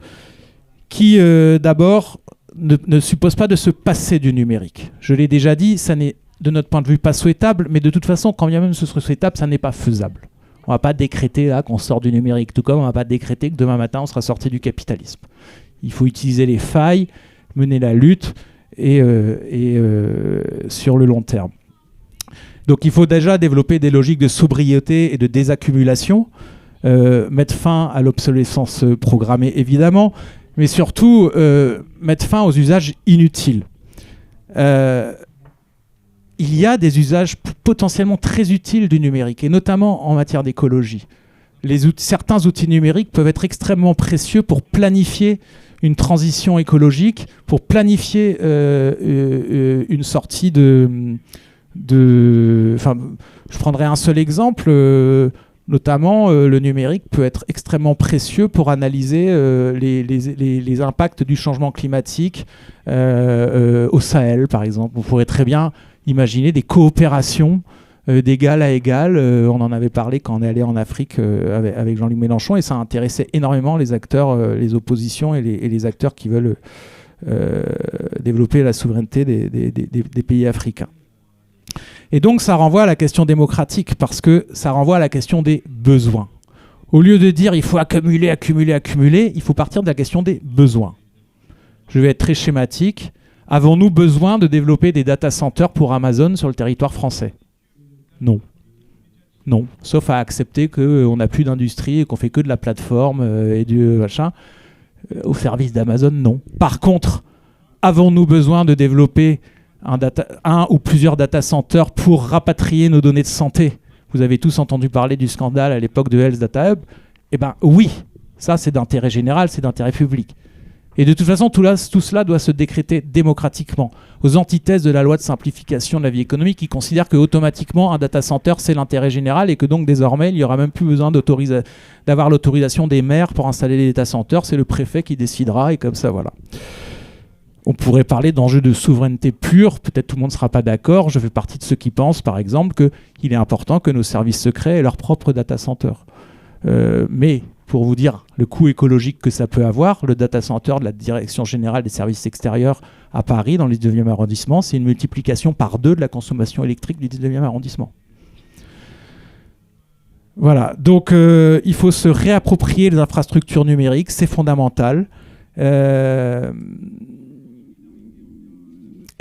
qui, d'abord, ne suppose pas de se passer du numérique. Je l'ai déjà dit, ça n'est de notre point de vue pas souhaitable, mais de toute façon, quand bien même ce serait souhaitable, ça n'est pas faisable. On ne va pas décréter là qu'on sort du numérique, tout comme on ne va pas décréter que demain matin on sera sorti du capitalisme. Il faut utiliser les failles, mener la lutte et sur le long terme. Donc il faut déjà développer des logiques de sobriété et de désaccumulation, mettre fin à l'obsolescence programmée évidemment, mais surtout mettre fin aux usages inutiles. Il y a des usages potentiellement très utiles du numérique, et notamment en matière d'écologie. Certains outils numériques peuvent être extrêmement précieux pour planifier une transition écologique, pour planifier une sortie Enfin, je prendrai un seul exemple. Notamment, le numérique peut être extrêmement précieux pour analyser les impacts du changement climatique au Sahel, par exemple. On pourrait très bien imaginer des coopérations d'égal à égal. On en avait parlé quand on est allé en Afrique avec Jean-Luc Mélenchon, et ça intéressait énormément les acteurs, les oppositions et les acteurs qui veulent développer la souveraineté des pays africains. Et donc ça renvoie à la question démocratique, parce que ça renvoie à la question des besoins. Au lieu de dire il faut accumuler, accumuler, accumuler, il faut partir de la question des besoins. Je vais être très schématique. Avons-nous besoin de développer des data centers pour Amazon sur le territoire français ? Non. Non. Sauf à accepter qu'on n'a plus d'industrie et qu'on fait que de la plateforme et du machin. Au service d'Amazon, non. Par contre, avons-nous besoin de développer un ou plusieurs data centers pour rapatrier nos données de santé ? Vous avez tous entendu parler du scandale à l'époque de Health Data Hub. Eh bien oui, ça c'est d'intérêt général, c'est d'intérêt public. Et de toute façon, tout cela doit se décréter démocratiquement, aux antithèses de la loi de simplification de la vie économique qui considère que automatiquement un data center c'est l'intérêt général et que donc désormais il n'y aura même plus besoin d'avoir l'autorisation des maires pour installer les data centers, c'est le préfet qui décidera et comme ça voilà. On pourrait parler d'enjeux de souveraineté pure, peut-être tout le monde ne sera pas d'accord, je fais partie de ceux qui pensent par exemple qu'il est important que nos services secrets aient leur propre data center. Mais pour vous dire le coût écologique que ça peut avoir, le data center de la Direction Générale des Services Extérieurs à Paris, dans le 19e arrondissement, c'est une multiplication par 2 de la consommation électrique du 19e arrondissement. Voilà, donc il faut se réapproprier les infrastructures numériques, c'est fondamental.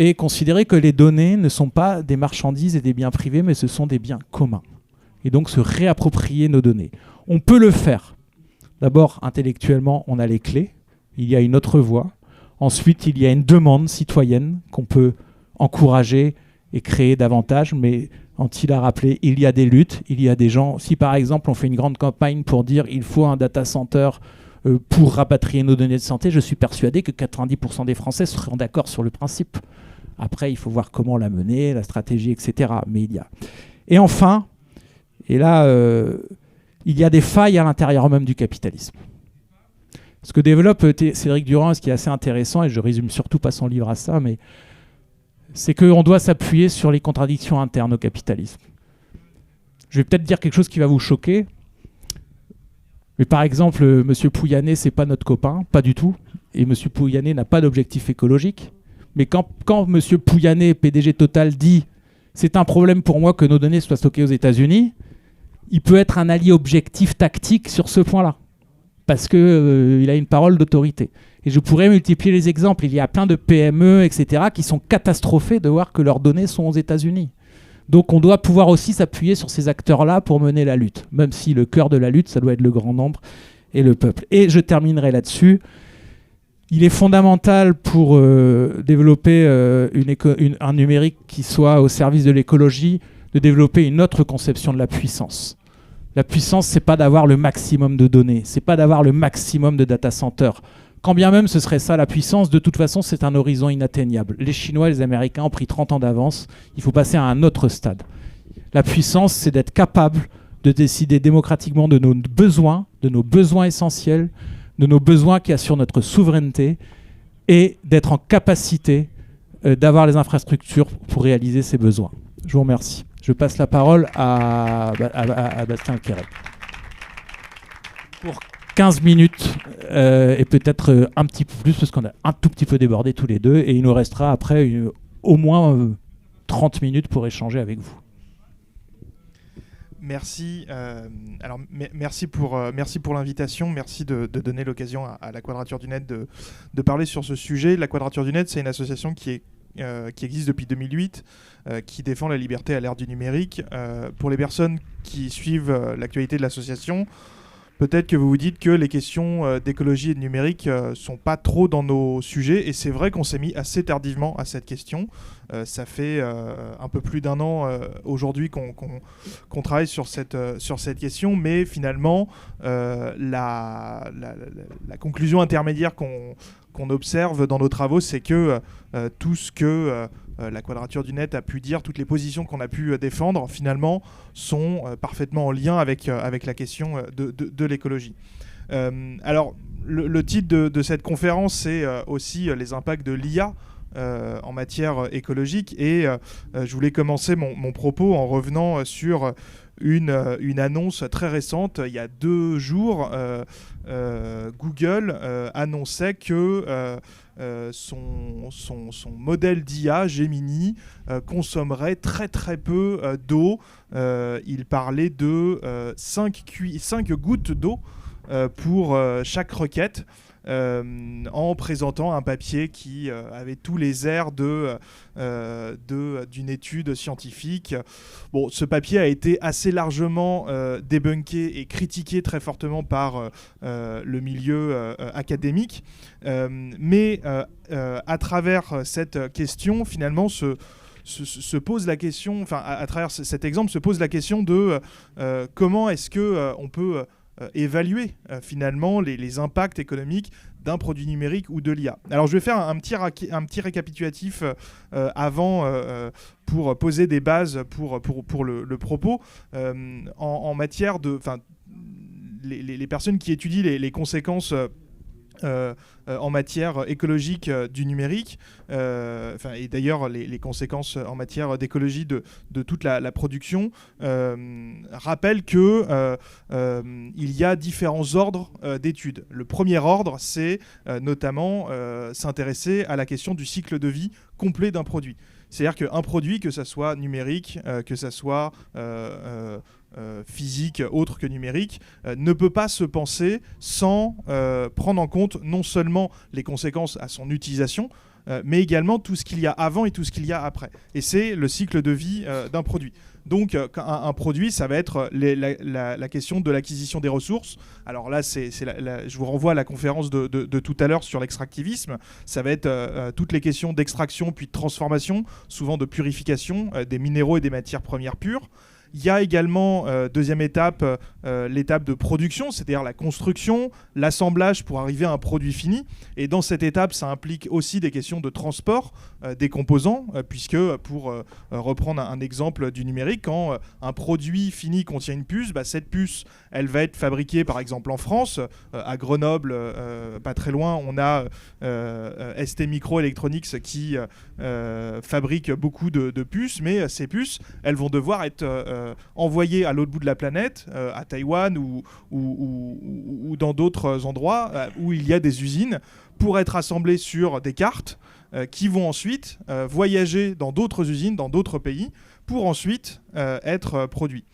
Et considérer que les données ne sont pas des marchandises et des biens privés, mais ce sont des biens communs. Et donc se réapproprier nos données. On peut le faire. D'abord, intellectuellement, on a les clés. Il y a une autre voie. Ensuite, il y a une demande citoyenne qu'on peut encourager et créer davantage. Mais Antti l'a rappelé, il y a des luttes, il y a des gens. Si par exemple, on fait une grande campagne pour dire il faut un data center pour rapatrier nos données de santé, je suis persuadé que 90% des Français seront d'accord sur le principe. Après, il faut voir comment la mener, la stratégie, etc. Mais il y a. Et enfin, et là, il y a des failles à l'intérieur même du capitalisme. Ce que développe Cédric Durand, ce qui est assez intéressant, et je résume surtout pas son livre à ça, mais c'est qu'on doit s'appuyer sur les contradictions internes au capitalisme. Je vais peut-être dire quelque chose qui va vous choquer, mais par exemple, M. Pouyanné, c'est pas notre copain, pas du tout, et M. Pouyanné n'a pas d'objectif écologique. Mais quand M. Pouyanné, PDG Total, dit « c'est un problème pour moi que nos données soient stockées aux États-Unis », il peut être un allié objectif tactique sur ce point-là, parce qu'il a une parole d'autorité. Et je pourrais multiplier les exemples. Il y a plein de PME, etc., qui sont catastrophés de voir que leurs données sont aux États-Unis. Donc on doit pouvoir aussi s'appuyer sur ces acteurs-là pour mener la lutte, même si le cœur de la lutte, ça doit être le grand nombre et le peuple. Et je terminerai là-dessus. Il est fondamental pour développer un numérique qui soit au service de l'écologie, de développer une autre conception de la puissance. La puissance, c'est pas d'avoir le maximum de données, c'est pas d'avoir le maximum de data centers. Quand bien même ce serait ça la puissance, de toute façon, c'est un horizon inatteignable. Les Chinois et les Américains ont pris 30 ans d'avance. Il faut passer à un autre stade. La puissance, c'est d'être capable de décider démocratiquement de nos besoins essentiels, de nos besoins qui assurent notre souveraineté, et d'être en capacité d'avoir les infrastructures pour réaliser ces besoins. Je vous remercie. Je passe la parole à Bastien Quérec. Pour 15 minutes et peut-être un petit peu plus parce qu'on a un tout petit peu débordé tous les deux et il nous restera après au moins 30 minutes pour échanger avec vous. Merci. Merci pour l'invitation. Merci de donner l'occasion à la Quadrature du Net de parler sur ce sujet. La Quadrature du Net, c'est une association qui existe depuis 2008, qui défend la liberté à l'ère du numérique. Pour les personnes qui suivent l'actualité de l'association, peut-être que vous vous dites que les questions d'écologie et de numérique sont pas trop dans nos sujets, et c'est vrai qu'on s'est mis assez tardivement à cette question. Ça fait un peu plus d'1 an aujourd'hui qu'on travaille sur cette question, mais finalement, la conclusion intermédiaire qu'on observe dans nos travaux, c'est que tout ce que la Quadrature du Net a pu dire, toutes les positions qu'on a pu défendre, finalement, sont parfaitement en lien avec la question de l'écologie. Alors, le titre de cette conférence, c'est aussi les impacts de l'IA en matière écologique. Et je voulais commencer mon propos en revenant sur une annonce très récente. Il y a 2 jours, Google annonçait que son modèle d'IA, Gemini, consommerait très très peu d'eau. Il parlait de 5 gouttes d'eau pour chaque requête. En présentant un papier qui avait tous les airs d'une étude scientifique. Bon, ce papier a été assez largement débunké et critiqué très fortement par le milieu académique, mais à travers cette question, finalement, se pose la question, enfin, à travers cet exemple, se pose la question de comment est-ce qu'on peut évaluer finalement les impacts économiques d'un produit numérique ou de l'IA. Alors je vais faire un petit récapitulatif avant pour poser des bases pour le propos. En matière de... Les personnes qui étudient les conséquences en matière écologique du numérique, et d'ailleurs les conséquences en matière d'écologie de toute la production, rappellent qu'il y a différents ordres d'études. Le premier ordre, c'est notamment s'intéresser à la question du cycle de vie complet d'un produit. C'est-à-dire qu'un produit, que ça soit numérique, que ça soit physique, autre que numérique, ne peut pas se penser sans prendre en compte non seulement les conséquences à son utilisation, mais également tout ce qu'il y a avant et tout ce qu'il y a après. Et c'est le cycle de vie d'un produit. Donc un produit, ça va être la question de l'acquisition des ressources. Alors là, je vous renvoie à la conférence de tout à l'heure sur l'extractivisme. Ça va être toutes les questions d'extraction puis de transformation, souvent de purification des minéraux et des matières premières pures. Il y a également, deuxième étape, l'étape de production, c'est-à-dire la construction, l'assemblage pour arriver à un produit fini. Et dans cette étape, ça implique aussi des questions de transport des composants, puisque, pour reprendre un exemple du numérique, quand un produit fini contient une puce, cette puce, elle va être fabriquée par exemple en France, à Grenoble, pas très loin, on a ST Microelectronics qui fabrique beaucoup de puces, mais ces puces, elles vont devoir être envoyés à l'autre bout de la planète, à Taïwan ou dans d'autres endroits où il y a des usines, pour être assemblés sur des cartes qui vont ensuite voyager dans d'autres usines, dans d'autres pays, pour ensuite être produits.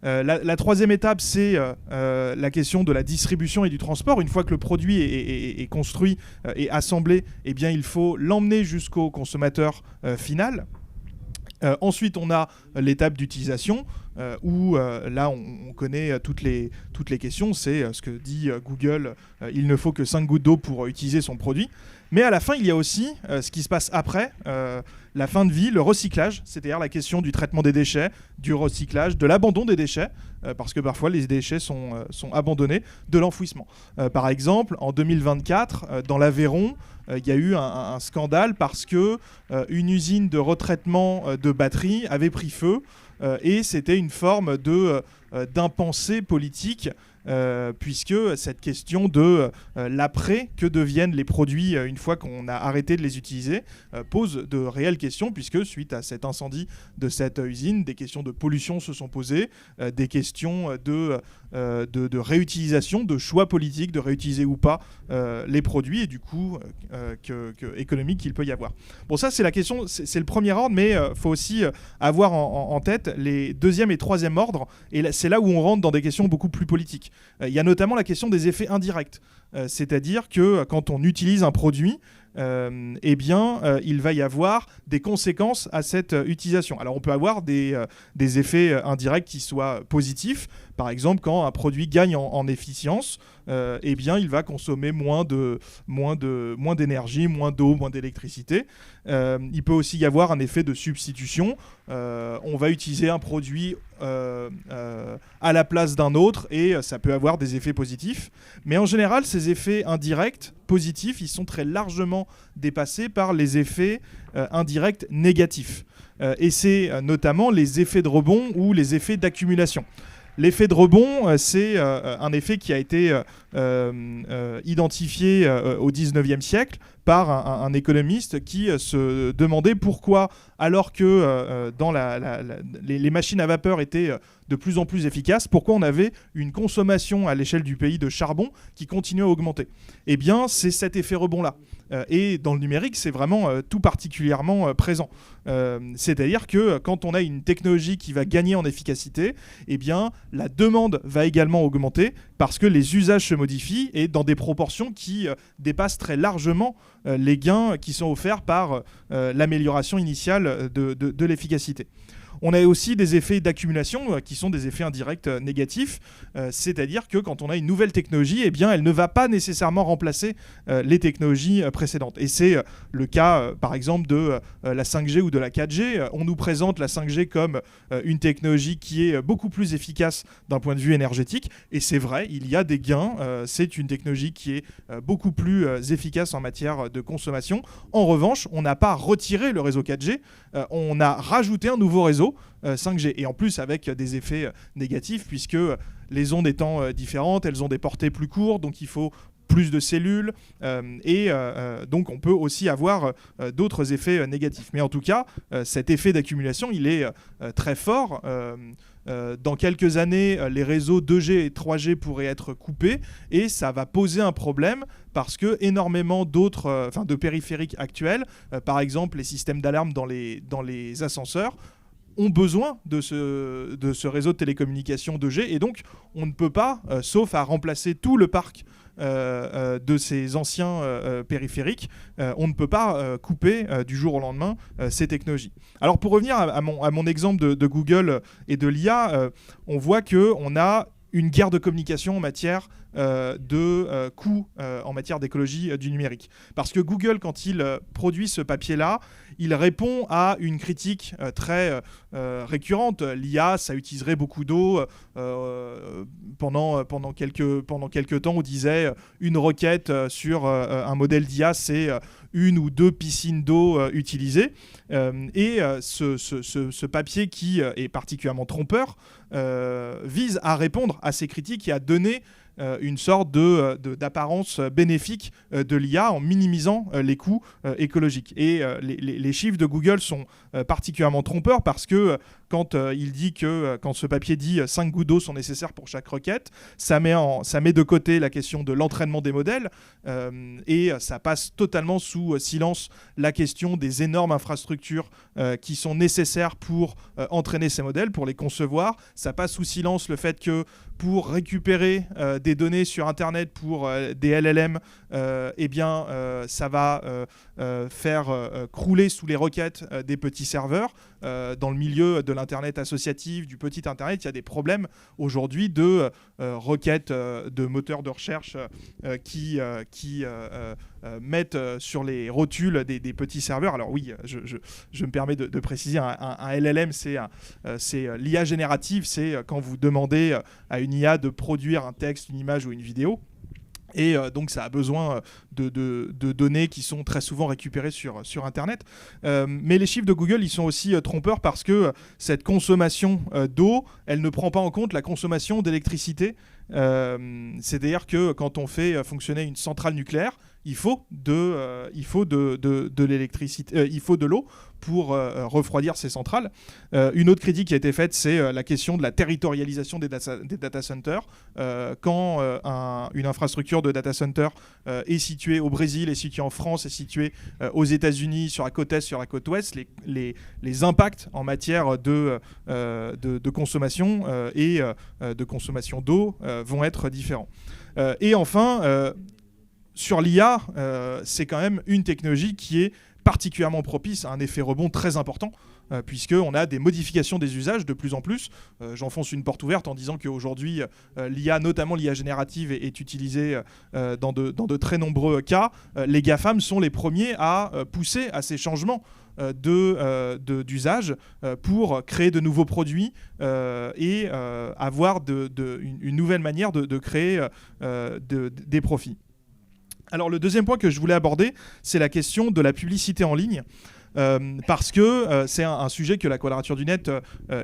La troisième étape, c'est la question de la distribution et du transport. Une fois que le produit est construit et assemblé, eh bien, il faut l'emmener jusqu'au consommateur final. Ensuite, on a l'étape d'utilisation. où là on connaît toutes les questions, c'est ce que dit Google, il ne faut que 5 gouttes d'eau pour utiliser son produit. Mais à la fin, il y a aussi ce qui se passe après, la fin de vie, le recyclage, c'est-à-dire la question du traitement des déchets, du recyclage, de l'abandon des déchets, parce que parfois les déchets sont abandonnés, de l'enfouissement. Par exemple, en 2024, dans l'Aveyron, il y a eu un scandale parce que une usine de retraitement de batteries avait pris feu, et c'était une forme d'impensé politique, puisque cette question de l'après, que deviennent les produits une fois qu'on a arrêté de les utiliser, pose de réelles questions, puisque suite à cet incendie de cette usine, des questions de pollution se sont posées, des questions de réutilisation, de choix politiques, de réutiliser ou pas les produits, et du coup économique qu'il peut y avoir. Bon, ça c'est la question, c'est le premier ordre, mais il faut aussi avoir en tête les deuxième et troisième ordres, et c'est là où on rentre dans des questions beaucoup plus politiques. Il y a notamment la question des effets indirects, c'est-à-dire que quand on utilise un produit, il va y avoir des conséquences à cette utilisation. Alors on peut avoir des effets indirects qui soient positifs. Par exemple, quand un produit gagne en efficience, il va consommer moins d'énergie, moins d'eau, moins d'électricité. Il peut aussi y avoir un effet de substitution. On va utiliser un produit à la place d'un autre, et ça peut avoir des effets positifs. Mais en général, ces effets indirects positifs, ils sont très largement dépassés par les effets indirects négatifs. Et c'est notamment les effets de rebond ou les effets d'accumulation. L'effet de rebond, c'est un effet qui a été identifié au XIXe siècle par un économiste qui se demandait pourquoi, alors que les machines à vapeur étaient de plus en plus efficaces, pourquoi on avait une consommation à l'échelle du pays de charbon qui continuait à augmenter. Eh bien, c'est cet effet rebond-là. Et dans le numérique, c'est vraiment tout particulièrement présent. C'est-à-dire que quand on a une technologie qui va gagner en efficacité, eh bien, la demande va également augmenter parce que les usages se modifient, et dans des proportions qui dépassent très largement les gains qui sont offerts par l'amélioration initiale de l'efficacité. On a aussi des effets d'accumulation qui sont des effets indirects négatifs, c'est-à-dire que quand on a une nouvelle technologie, eh bien, elle ne va pas nécessairement remplacer les technologies précédentes. Et c'est le cas, par exemple, de la 5G ou de la 4G. On nous présente la 5G comme une technologie qui est beaucoup plus efficace d'un point de vue énergétique, et c'est vrai, il y a des gains. C'est une technologie qui est beaucoup plus efficace en matière de consommation. En revanche, on n'a pas retiré le réseau 4G, on a rajouté un nouveau réseau 5G, et en plus avec des effets négatifs, puisque les ondes étant différentes, elles ont des portées plus courtes, donc il faut plus de cellules, donc on peut aussi avoir d'autres effets négatifs. Mais en tout cas, cet effet d'accumulation, il est très fort. Dans quelques années, les réseaux 2G et 3G pourraient être coupés, et ça va poser un problème parce que énormément de périphériques actuels, par exemple les systèmes d'alarme dans les ascenseurs, ont besoin de ce réseau de télécommunications 2G, et donc on ne peut pas, sauf à remplacer tout le parc de ces anciens périphériques, on ne peut pas couper du jour au lendemain ces technologies. Alors pour revenir à mon exemple de Google et de l'IA, on voit qu'on a une guerre de communication en matière de coûts, en matière d'écologie du numérique. Parce que Google, quand il produit ce papier-là, il répond à une critique très récurrente. L'IA, ça utiliserait beaucoup d'eau. Pendant quelques temps, on disait une requête sur un modèle d'IA, c'est une ou deux piscines d'eau utilisées. Et ce papier, qui est particulièrement trompeur, vise à répondre à ces critiques et à donner une sorte d'apparence bénéfique de l'IA en minimisant les coûts écologiques. Et les chiffres de Google sont particulièrement trompeurs, parce que quand ce papier dit 5 gouttes d'eau sont nécessaires pour chaque requête, ça met de côté la question de l'entraînement des modèles, et ça passe totalement sous silence la question des énormes infrastructures qui sont nécessaires pour entraîner ces modèles, pour les concevoir. Ça passe sous silence le fait que pour récupérer des données sur Internet pour des LLM, ça va faire crouler sous les requêtes des petits serveurs. Dans le milieu de l'Internet associatif, du petit Internet, il y a des problèmes aujourd'hui de requêtes de moteurs de recherche qui mettent sur les rotules des petits serveurs. Alors oui, je me permets de préciser, un LLM, c'est l'IA générative, c'est quand vous demandez à une IA de produire un texte, une image ou une vidéo. Et donc ça a besoin de données qui sont très souvent récupérées sur Internet. Mais les chiffres de Google, ils sont aussi trompeurs parce que cette consommation d'eau, elle ne prend pas en compte la consommation d'électricité. C'est-à-dire que quand on fait fonctionner une centrale nucléaire, il faut de l'électricité, il faut de l'eau pour refroidir ces centrales. Une autre critique qui a été faite, c'est la question de la territorialisation des data centers. Quand une infrastructure de data center est située au Brésil, est située en France, est située aux États-Unis, sur la côte Est, sur la côte Ouest, les impacts en matière de consommation et de consommation d'eau vont être différents. Et enfin, sur l'IA, c'est quand même une technologie qui est particulièrement propice à un effet rebond très important, puisqu'on a des modifications des usages de plus en plus. J'enfonce une porte ouverte en disant qu'aujourd'hui, l'IA, notamment l'IA générative, est utilisée dans de très nombreux cas. Les GAFAM sont les premiers à pousser à ces changements d'usage pour créer de nouveaux produits et avoir une nouvelle manière de créer des profits. Alors le deuxième point que je voulais aborder, c'est la question de la publicité en ligne. Parce que c'est un sujet que la Quadrature du Net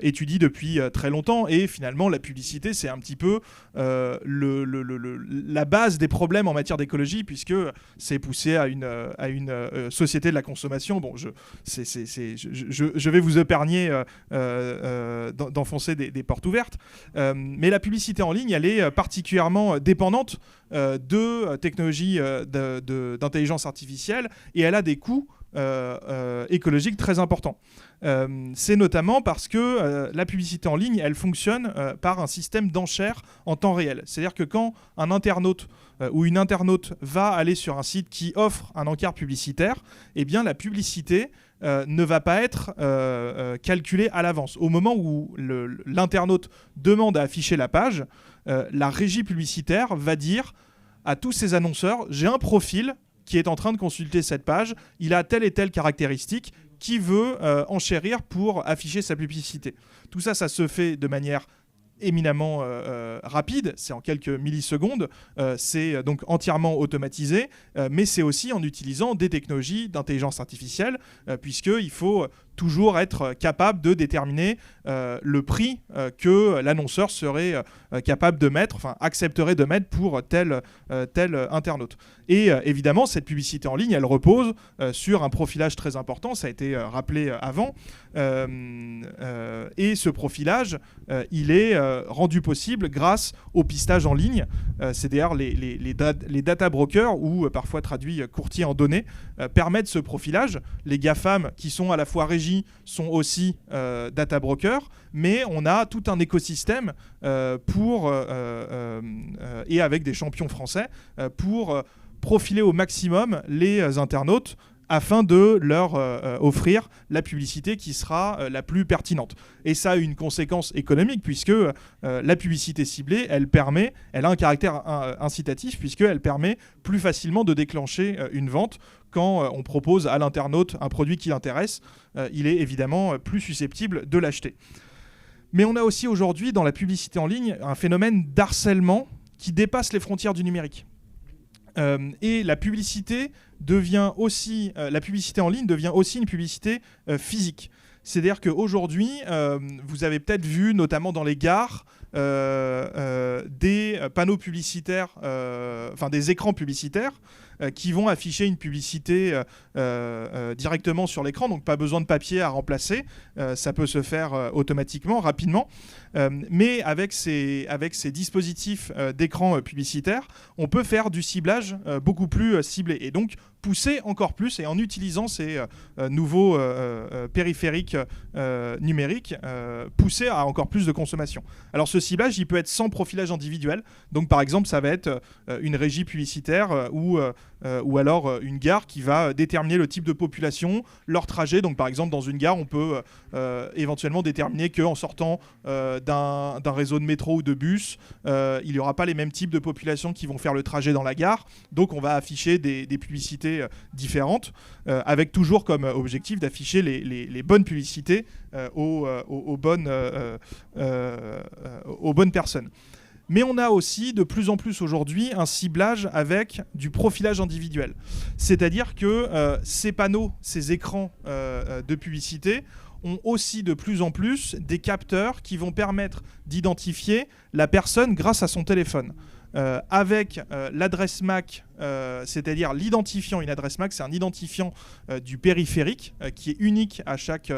étudie depuis très longtemps, et finalement la publicité, c'est un petit peu la base des problèmes en matière d'écologie, puisque c'est poussé à une société de la consommation. Bon, je vais vous épargner d'enfoncer des portes ouvertes, mais la publicité en ligne, elle est particulièrement dépendante de technologies d'intelligence artificielle, et elle a des coûts écologique très important. C'est notamment parce que la publicité en ligne, elle fonctionne par un système d'enchères en temps réel. C'est-à-dire que quand un internaute ou une internaute va aller sur un site qui offre un encart publicitaire, eh bien la publicité ne va pas être calculée à l'avance. Au moment où l'internaute demande à afficher la page, la régie publicitaire va dire à tous ces annonceurs, j'ai un profil qui est en train de consulter cette page, il a telle et telle caractéristique, qui veut enchérir pour afficher sa publicité. Tout ça, ça se fait de manière éminemment rapide, c'est en quelques millisecondes, c'est donc entièrement automatisé, mais c'est aussi en utilisant des technologies d'intelligence artificielle, puisqu'il faut toujours être capable de déterminer le prix que l'annonceur serait capable de mettre, enfin accepterait de mettre pour tel internaute. Et évidemment, cette publicité en ligne, elle repose sur un profilage très important, ça a été rappelé avant, et ce profilage, il est rendu possible grâce au pistage en ligne, c'est d'ailleurs les data brokers, ou parfois traduits courtiers en données, permettent ce profilage. Les GAFAM qui sont à la fois régie sont aussi data brokers, mais on a tout un écosystème et avec des champions français pour profiler au maximum les internautes afin de leur offrir la publicité qui sera la plus pertinente. Et ça a une conséquence économique, puisque la publicité ciblée, elle a un caractère incitatif, puisqu'elle permet plus facilement de déclencher une vente. Quand on propose à l'internaute un produit qui l'intéresse, il est évidemment plus susceptible de l'acheter. Mais on a aussi aujourd'hui dans la publicité en ligne un phénomène d'harcèlement qui dépasse les frontières du numérique. Et la publicité en ligne devient aussi une publicité physique. C'est-à-dire qu'aujourd'hui, vous avez peut-être vu, notamment dans les gares, des panneaux publicitaires, des écrans publicitaires qui vont afficher une publicité directement sur l'écran, donc pas besoin de papier à remplacer, ça peut se faire automatiquement, rapidement. Mais avec ces dispositifs d'écran publicitaire, on peut faire du ciblage beaucoup plus ciblé, et donc pousser encore plus, et en utilisant ces nouveaux périphériques numériques, pousser à encore plus de consommation. Alors ce ciblage, il peut être sans profilage individuel, donc par exemple ça va être une régie publicitaire ou alors une gare qui va déterminer le type de population, leur trajet. Donc par exemple dans une gare, on peut éventuellement déterminer qu'en sortant d'un réseau de métro ou de bus, il n'y aura pas les mêmes types de populations qui vont faire le trajet dans la gare, donc on va afficher des publicités différentes, avec toujours comme objectif d'afficher les bonnes publicités aux bonnes personnes. Mais on a aussi de plus en plus aujourd'hui un ciblage avec du profilage individuel. C'est-à-dire que ces panneaux, ces écrans de publicité ont aussi de plus en plus des capteurs qui vont permettre d'identifier la personne grâce à son téléphone. Avec l'adresse MAC, c'est-à-dire l'identifiant, une adresse MAC, c'est un identifiant du périphérique qui est unique à chaque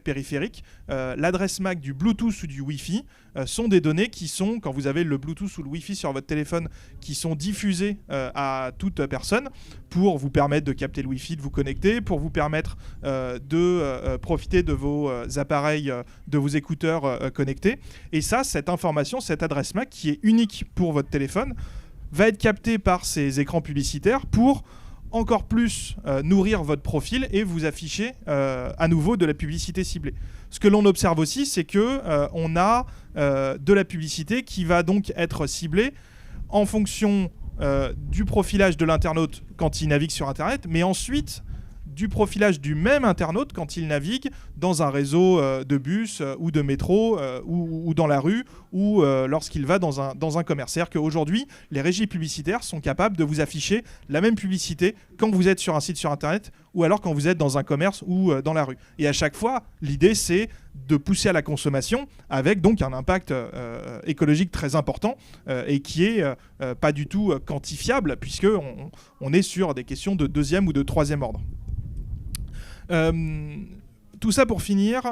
périphérique. L'adresse MAC du Bluetooth ou du Wi-Fi sont des données qui sont, quand vous avez le Bluetooth ou le Wi-Fi sur votre téléphone, qui sont diffusées à toute personne pour vous permettre de capter le Wi-Fi, de vous connecter, pour vous permettre de profiter de vos appareils, de vos écouteurs connectés. Et ça, cette information, cette adresse MAC qui est unique pour votre téléphone, va être captée par ces écrans publicitaires pour encore plus nourrir votre profil et vous afficher à nouveau de la publicité ciblée. Ce que l'on observe aussi, c'est que on a de la publicité qui va donc être ciblée en fonction du profilage de l'internaute quand il navigue sur Internet, mais ensuite du profilage du même internaute quand il navigue dans un réseau de bus ou de métro ou dans la rue ou lorsqu'il va dans un commerce. C'est-à-dire qu'aujourd'hui, les régies publicitaires sont capables de vous afficher la même publicité quand vous êtes sur un site sur Internet ou alors quand vous êtes dans un commerce ou dans la rue. Et à chaque fois, l'idée, c'est de pousser à la consommation avec donc un impact écologique très important et qui est pas du tout quantifiable puisqu'on est sur des questions de deuxième ou de troisième ordre. Tout ça pour finir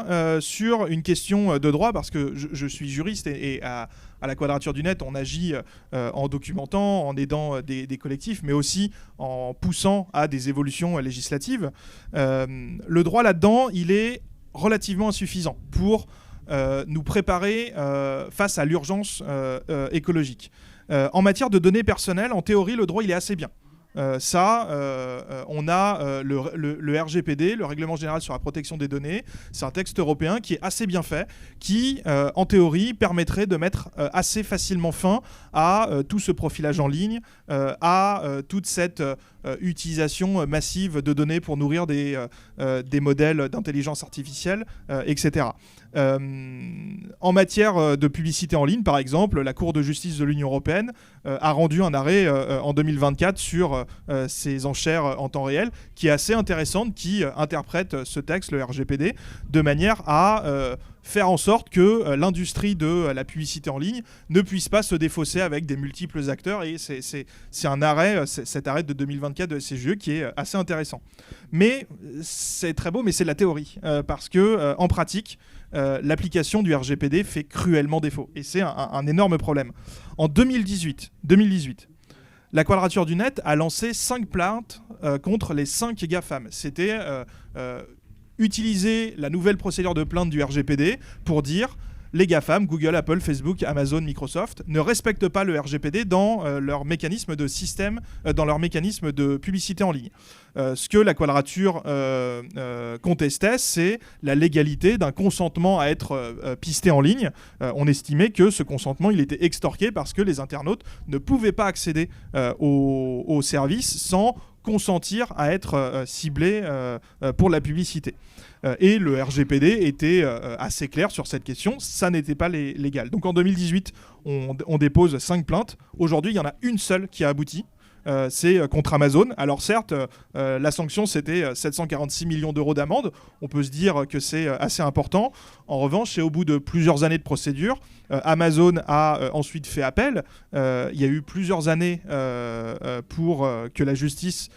sur une question de droit, parce que je suis juriste et à la Quadrature du Net, on agit en documentant, en aidant des collectifs, mais aussi en poussant à des évolutions législatives. Le droit là-dedans, il est relativement insuffisant pour nous préparer face à l'urgence écologique. En matière de données personnelles, en théorie, le droit, il est assez bien. On a le RGPD, le Règlement général sur la protection des données. C'est un texte européen qui est assez bien fait, qui, en théorie, permettrait de mettre assez facilement fin à tout ce profilage en ligne, à toute cette utilisation massive de données pour nourrir des modèles d'intelligence artificielle, etc. En matière de publicité en ligne, par exemple, la Cour de justice de l'Union européenne a rendu un arrêt en 2024 sur ces enchères en temps réel, qui est assez intéressante, qui interprète ce texte, le RGPD, de manière à faire en sorte que l'industrie de la publicité en ligne ne puisse pas se défausser avec des multiples acteurs. Et c'est un arrêt, cet arrêt de 2024 de CGE qui est assez intéressant. Mais c'est très beau, mais c'est de la théorie, parce que en pratique, l'application du RGPD fait cruellement défaut. Et c'est un énorme problème. En 2018, la Quadrature du Net a lancé 5 plaintes contre les 5 GAFAM. C'était utiliser la nouvelle procédure de plainte du RGPD pour dire les GAFAM, Google, Apple, Facebook, Amazon, Microsoft, ne respectent pas le RGPD dans leur mécanisme de système, dans leur mécanisme de publicité en ligne. Ce que la Quadrature contestait, c'est la légalité d'un consentement à être pisté en ligne. On estimait que ce consentement, il était extorqué parce que les internautes ne pouvaient pas accéder au service sans consentir à être ciblés pour la publicité. Et le RGPD était assez clair sur cette question, ça n'était pas légal. Donc en 2018, on dépose 5 plaintes. Aujourd'hui, il y en a une seule qui a abouti. c'est contre Amazon. Alors certes, la sanction c'était 746 millions d'euros d'amende. On peut se dire que c'est assez important. En revanche, c'est au bout de plusieurs années de procédure. Amazon a ensuite fait appel. Il y a eu plusieurs années pour que la justice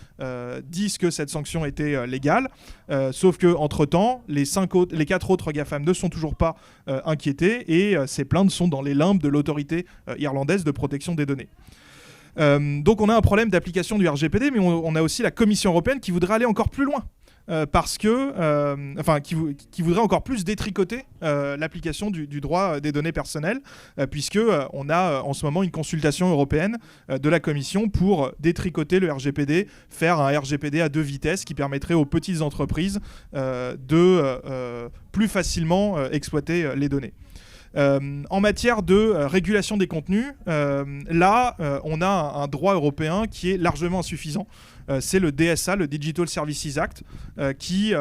dise que cette sanction était légale. Sauf que entre-temps, les 4 autres GAFAM ne sont toujours pas inquiétés et ces plaintes sont dans les limbes de l'autorité irlandaise de protection des données. Donc on a un problème d'application du RGPD, mais on a aussi la Commission européenne qui voudrait aller encore plus loin. Parce que, qui voudrait encore plus détricoter l'application du droit des données personnelles, puisque on a en ce moment une consultation européenne de la Commission pour détricoter le RGPD, faire un RGPD à 2 vitesses qui permettrait aux petites entreprises de plus facilement exploiter les données. En matière de régulation des contenus, on a un droit européen qui est largement insuffisant. C'est le DSA, le Digital Services Act, qui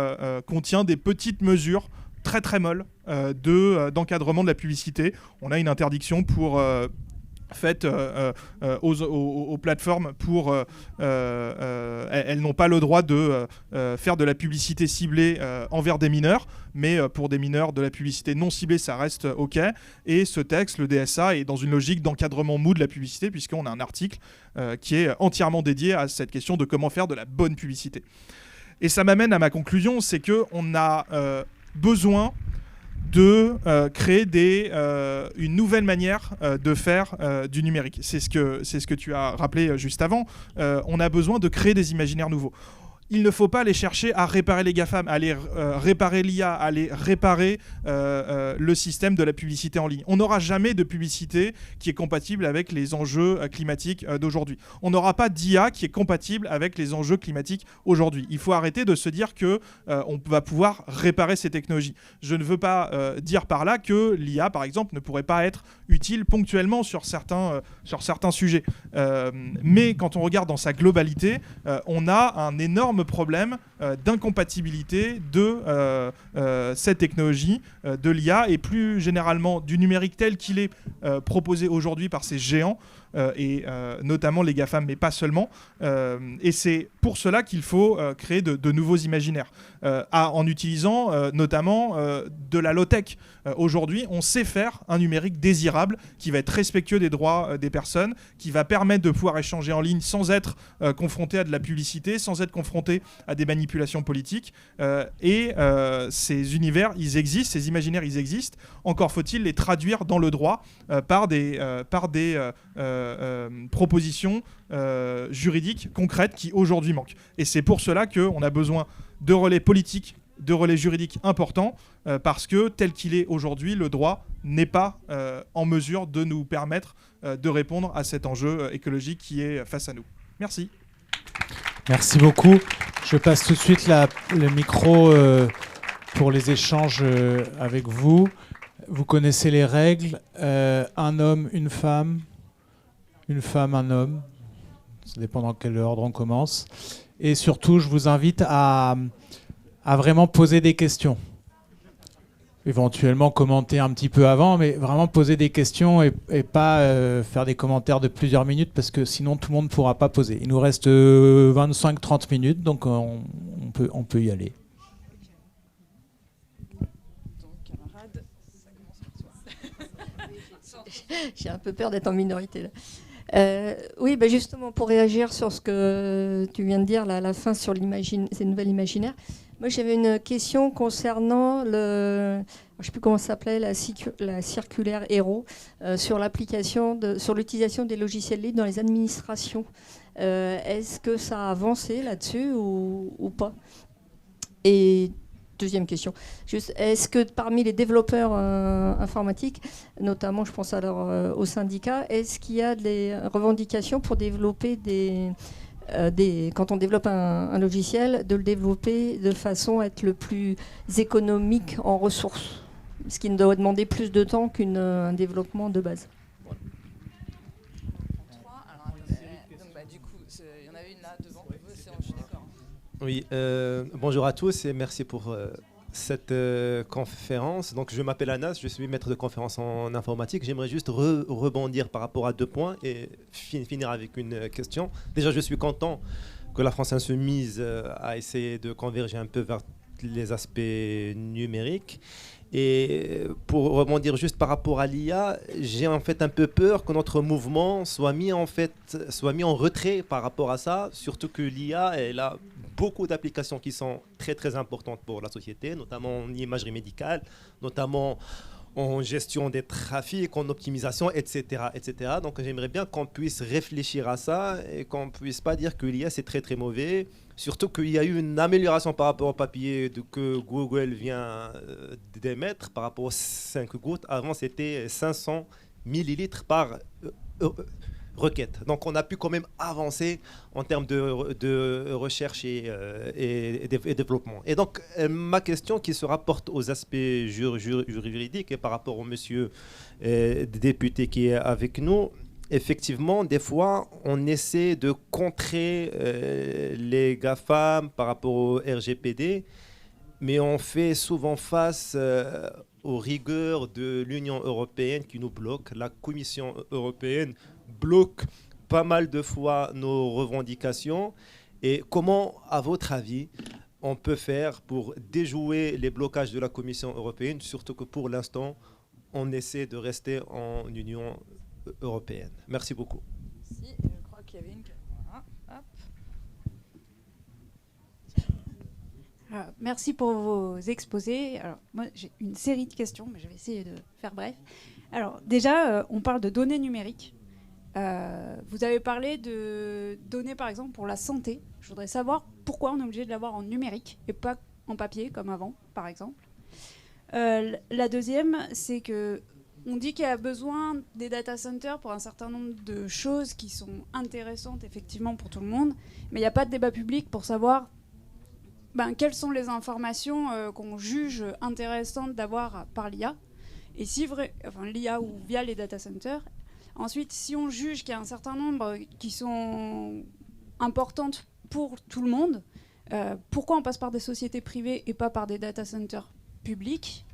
contient des petites mesures très très molles d'encadrement de la publicité. On a une interdiction pour faite aux plateformes pour elles n'ont pas le droit de faire de la publicité ciblée envers des mineurs, mais pour des mineurs de la publicité non ciblée ça reste ok. Et ce texte, le DSA, est dans une logique d'encadrement mou de la publicité, puisqu'on a un article qui est entièrement dédié à cette question de comment faire de la bonne publicité. Et ça m'amène à ma conclusion, c'est qu'on a besoin de créer une nouvelle manière de faire du numérique. C'est ce que tu as rappelé juste avant. On a besoin de créer des imaginaires nouveaux. Il ne faut pas aller chercher à réparer les GAFAM, à aller réparer l'IA, à aller réparer le système de la publicité en ligne. On n'aura jamais de publicité qui est compatible avec les enjeux climatiques d'aujourd'hui. On n'aura pas d'IA qui est compatible avec les enjeux climatiques aujourd'hui. Il faut arrêter de se dire qu'on va pouvoir réparer ces technologies. Je ne veux pas dire par là que l'IA, par exemple, ne pourrait pas être utile ponctuellement sur certains sujets. Mais quand on regarde dans sa globalité, on a un énorme problème d'incompatibilité de cette technologie, de l'IA, et plus généralement du numérique tel qu'il est proposé aujourd'hui par ces géants, et notamment les GAFAM, mais pas seulement. Et c'est pour cela qu'il faut créer de nouveaux imaginaires, en utilisant notamment de la low-tech. Aujourd'hui, on sait faire un numérique désirable qui va être respectueux des droits des personnes, qui va permettre de pouvoir échanger en ligne sans être confronté à de la publicité, sans être confronté à des manipulations politiques. Ces univers, ils existent, ces imaginaires, ils existent. Encore faut-il les traduire dans le droit par des propositions juridiques concrètes qui aujourd'hui manquent. Et c'est pour cela qu'on a besoin de relais politiques, de relais juridiques importants, parce que tel qu'il est aujourd'hui, le droit n'est pas en mesure de nous permettre de répondre à cet enjeu écologique qui est face à nous. Merci. Merci beaucoup. Je passe tout de suite le micro pour les échanges avec vous. Vous connaissez les règles. Un homme, une femme, un homme. Ça dépend dans quel ordre on commence. Et surtout, je vous invite à vraiment poser des questions. Éventuellement commenter un petit peu avant, mais vraiment poser des questions et pas faire des commentaires de plusieurs minutes, parce que sinon tout le monde ne pourra pas poser. Il nous reste 25-30 minutes, donc on peut y aller. J'ai un peu peur d'être en minorité là. Oui, justement, pour réagir sur ce que tu viens de dire là, à la fin sur ces nouvelles imaginaires, moi j'avais une question concernant je ne sais plus comment ça s'appelait, la circulaire Héros, sur l'utilisation des logiciels libres dans les administrations. Est-ce que ça a avancé là-dessus ou pas? Et deuxième question, est-ce que parmi les développeurs informatiques, notamment je pense alors aux syndicats, est-ce qu'il y a des revendications pour développer quand on développe un logiciel, de le développer de façon à être le plus économique en ressources, ce qui doit demander plus de temps qu'un développement de base? Il y en avait une là devant. Je suis d'accord. Oui, bonjour à tous et merci pour cette conférence. Donc, je m'appelle Anas, je suis maître de conférence en informatique. J'aimerais juste rebondir par rapport à 2 points et finir avec une question. Déjà, je suis content que la France Insoumise a essayé de converger un peu vers les aspects numériques. Et pour rebondir juste par rapport à l'IA, j'ai en fait un peu peur que notre mouvement soit mis en retrait par rapport à ça, surtout que l'IA, elle a beaucoup d'applications qui sont très très importantes pour la société, notamment en imagerie médicale, notamment en gestion des trafics, en optimisation, etc., etc. Donc j'aimerais bien qu'on puisse réfléchir à ça et qu'on ne puisse pas dire que l'IA c'est très très mauvais. Surtout qu'il y a eu une amélioration par rapport au papier que Google vient d'émettre par rapport aux 5 gouttes. Avant c'était 500 millilitres par requête. Donc on a pu quand même avancer en termes de recherche et développement. Et donc ma question qui se rapporte aux aspects juridiques et par rapport au monsieur député qui est avec nous, effectivement, des fois, on essaie de contrer les GAFAM par rapport au RGPD, mais on fait souvent face aux rigueurs de l'Union européenne qui nous bloque. La Commission européenne bloque pas mal de fois nos revendications. Et comment, à votre avis, on peut faire pour déjouer les blocages de la Commission européenne, surtout que pour l'instant, on essaie de rester en Union européenne. Merci beaucoup. Merci. Je crois qu'il y avait une... Voilà. Hop. Alors, merci pour vos exposés. Alors, moi, j'ai une série de questions, mais je vais essayer de faire bref. Alors, déjà, on parle de données numériques. Vous avez parlé de données, par exemple, pour la santé. Je voudrais savoir pourquoi on est obligé de l'avoir en numérique et pas en papier, comme avant, par exemple. La deuxième, c'est que on dit qu'il y a besoin des data centers pour un certain nombre de choses qui sont intéressantes effectivement pour tout le monde, mais il n'y a pas de débat public pour savoir quelles sont les informations qu'on juge intéressantes d'avoir par l'IA, et si l'IA ou via les data centers. Ensuite, si on juge qu'il y a un certain nombre qui sont importantes pour tout le monde, pourquoi on passe par des sociétés privées et pas par des data centers publics ?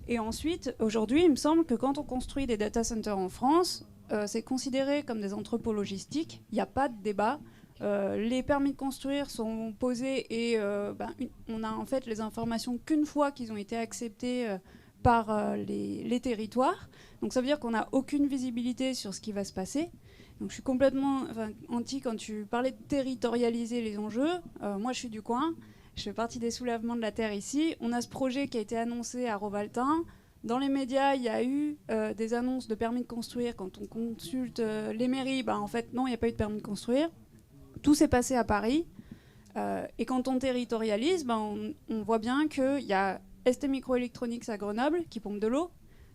Et ensuite, aujourd'hui, il me semble que quand on construit des data centers en France, c'est considéré comme des entrepôts logistiques. Il n'y a pas de débat. Les permis de construire sont posés et on a en fait les informations qu'une fois qu'ils ont été acceptés par les territoires. Donc ça veut dire qu'on n'a aucune visibilité sur ce qui va se passer. Donc je suis complètement anti quand tu parlais de territorialiser les enjeux. Moi, je suis du coin. Je fais partie des soulèvements de la Terre ici. On a ce projet qui a été annoncé à Rovaltin. Dans les médias, il y a eu des annonces de permis de construire. Quand on consulte les mairies, en fait, non, il n'y a pas eu de permis de construire. Tout s'est passé à Paris. Et quand on territorialise, on voit bien qu'il y a ST Microelectronics à Grenoble qui pompe de l'eau.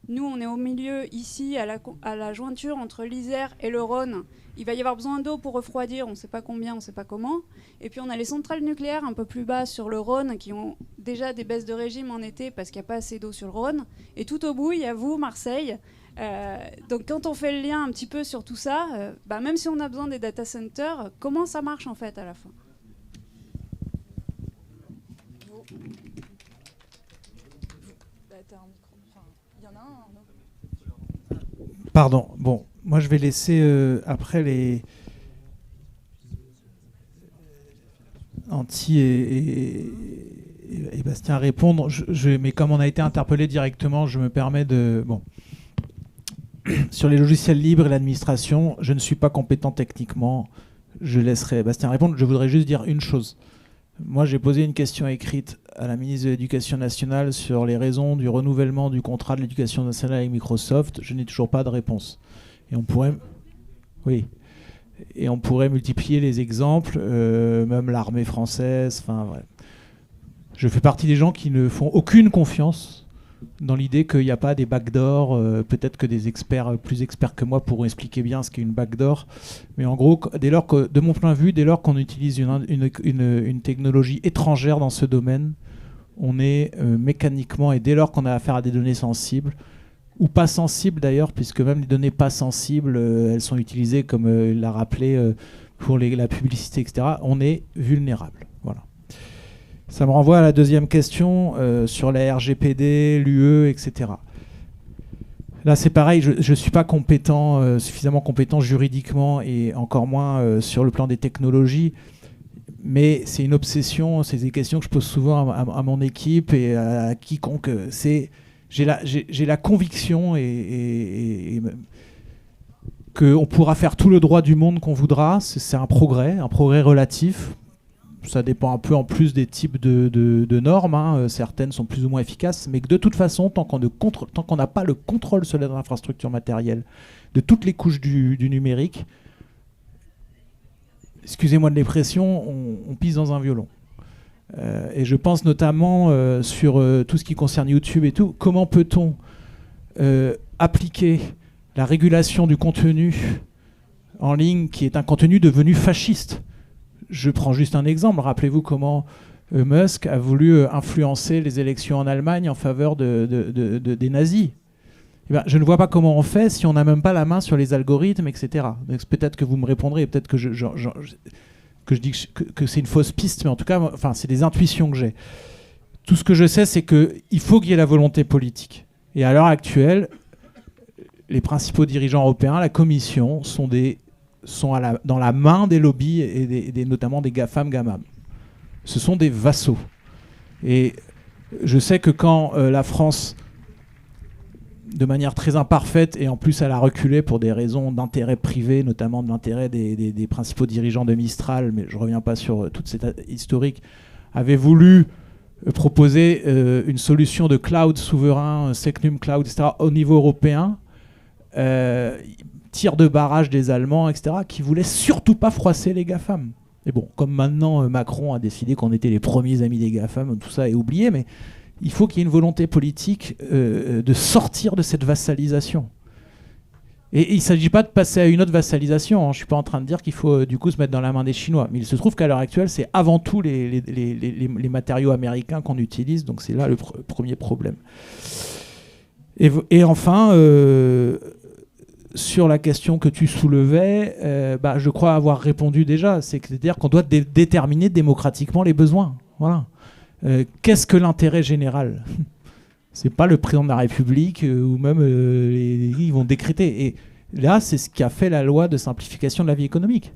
Nous, on est au milieu, ici, à la jointure entre l'Isère et le Rhône. Il va y avoir besoin d'eau pour refroidir, on ne sait pas combien, on ne sait pas comment. Et puis, on a les centrales nucléaires un peu plus bas sur le Rhône qui ont déjà des baisses de régime en été parce qu'il n'y a pas assez d'eau sur le Rhône. Et tout au bout, il y a vous, Marseille. Donc, quand on fait le lien un petit peu sur tout ça, même si on a besoin des data centers, comment ça marche en fait à la fin ? Pardon. Bon, moi je vais laisser après les Anti et Bastien répondre. Mais comme on a été interpellé directement, je me permets de... Bon. Sur les logiciels libres et l'administration, je ne suis pas compétent techniquement. Je laisserai Bastien répondre. Je voudrais juste dire une chose. Moi, j'ai posé une question écrite à la ministre de l'Éducation nationale sur les raisons du renouvellement du contrat de l'Éducation nationale avec Microsoft. Je n'ai toujours pas de réponse. Et on pourrait... Oui. Et on pourrait multiplier les exemples, même l'armée française. Enfin, ouais. Je fais partie des gens qui ne font aucune confiance dans l'idée qu'il n'y a pas des backdoors. Peut-être que des experts, plus experts que moi, pourront expliquer bien ce qu'est une backdoor. Mais en gros, dès lors que, de mon point de vue, dès lors qu'on utilise une technologie étrangère dans ce domaine, on est mécaniquement, et dès lors qu'on a affaire à des données sensibles, ou pas sensibles d'ailleurs, puisque même les données pas sensibles, elles sont utilisées, comme l'a rappelé, pour la publicité, etc., on est vulnérable. Voilà. Ça me renvoie à la deuxième question sur la RGPD, l'UE, etc. Là, c'est pareil, je ne suis pas suffisamment compétent juridiquement et encore moins sur le plan des technologies, mais c'est une obsession, c'est des questions que je pose souvent à mon équipe et à quiconque. J'ai la conviction qu'on pourra faire tout le droit du monde qu'on voudra, c'est un progrès relatif. Ça dépend un peu en plus des types de normes, hein. Certaines sont plus ou moins efficaces, mais que de toute façon, tant qu'on n'a pas le contrôle sur les infrastructures matérielles de toutes les couches du numérique, excusez-moi de l'expression, on pisse dans un violon. Et je pense notamment sur tout ce qui concerne YouTube et tout, comment peut-on appliquer la régulation du contenu en ligne qui est un contenu devenu fasciste. Je prends juste un exemple. Rappelez-vous comment Musk a voulu influencer les élections en Allemagne en faveur des nazis. Eh bien, je ne vois pas comment on fait si on n'a même pas la main sur les algorithmes, etc. Donc, peut-être que vous me répondrez, peut-être que je dis que c'est une fausse piste, mais en tout cas, c'est des intuitions que j'ai. Tout ce que je sais, c'est qu'il faut qu'il y ait la volonté politique. Et à l'heure actuelle, les principaux dirigeants européens, la Commission, sont dans la main des lobbies et notamment des GAFAM, GAMAM. Ce sont des vassaux. Et je sais que quand la France, de manière très imparfaite, et en plus elle a reculé pour des raisons d'intérêt privé, notamment de l'intérêt des principaux dirigeants de Mistral, mais je ne reviens pas sur toute cette historique, avait voulu proposer une solution de cloud souverain, Secnum Cloud, etc., au niveau européen, tir de barrage des Allemands, etc., qui voulaient surtout pas froisser les GAFAM. Et bon, comme maintenant Macron a décidé qu'on était les premiers amis des GAFAM, tout ça est oublié, mais il faut qu'il y ait une volonté politique de sortir de cette vassalisation. Et il ne s'agit pas de passer à une autre vassalisation. Je ne suis pas en train de dire qu'il faut du coup se mettre dans la main des Chinois. Mais il se trouve qu'à l'heure actuelle, c'est avant tout les matériaux américains qu'on utilise. Donc c'est là le premier problème. Et enfin, sur la question que tu soulevais, je crois avoir répondu déjà. C'est-à-dire qu'on doit déterminer démocratiquement les besoins. Voilà. Qu'est-ce que l'intérêt général ? C'est pas le président de la République ou même ils vont décréter. Et là, c'est ce qui a fait la loi de simplification de la vie économique.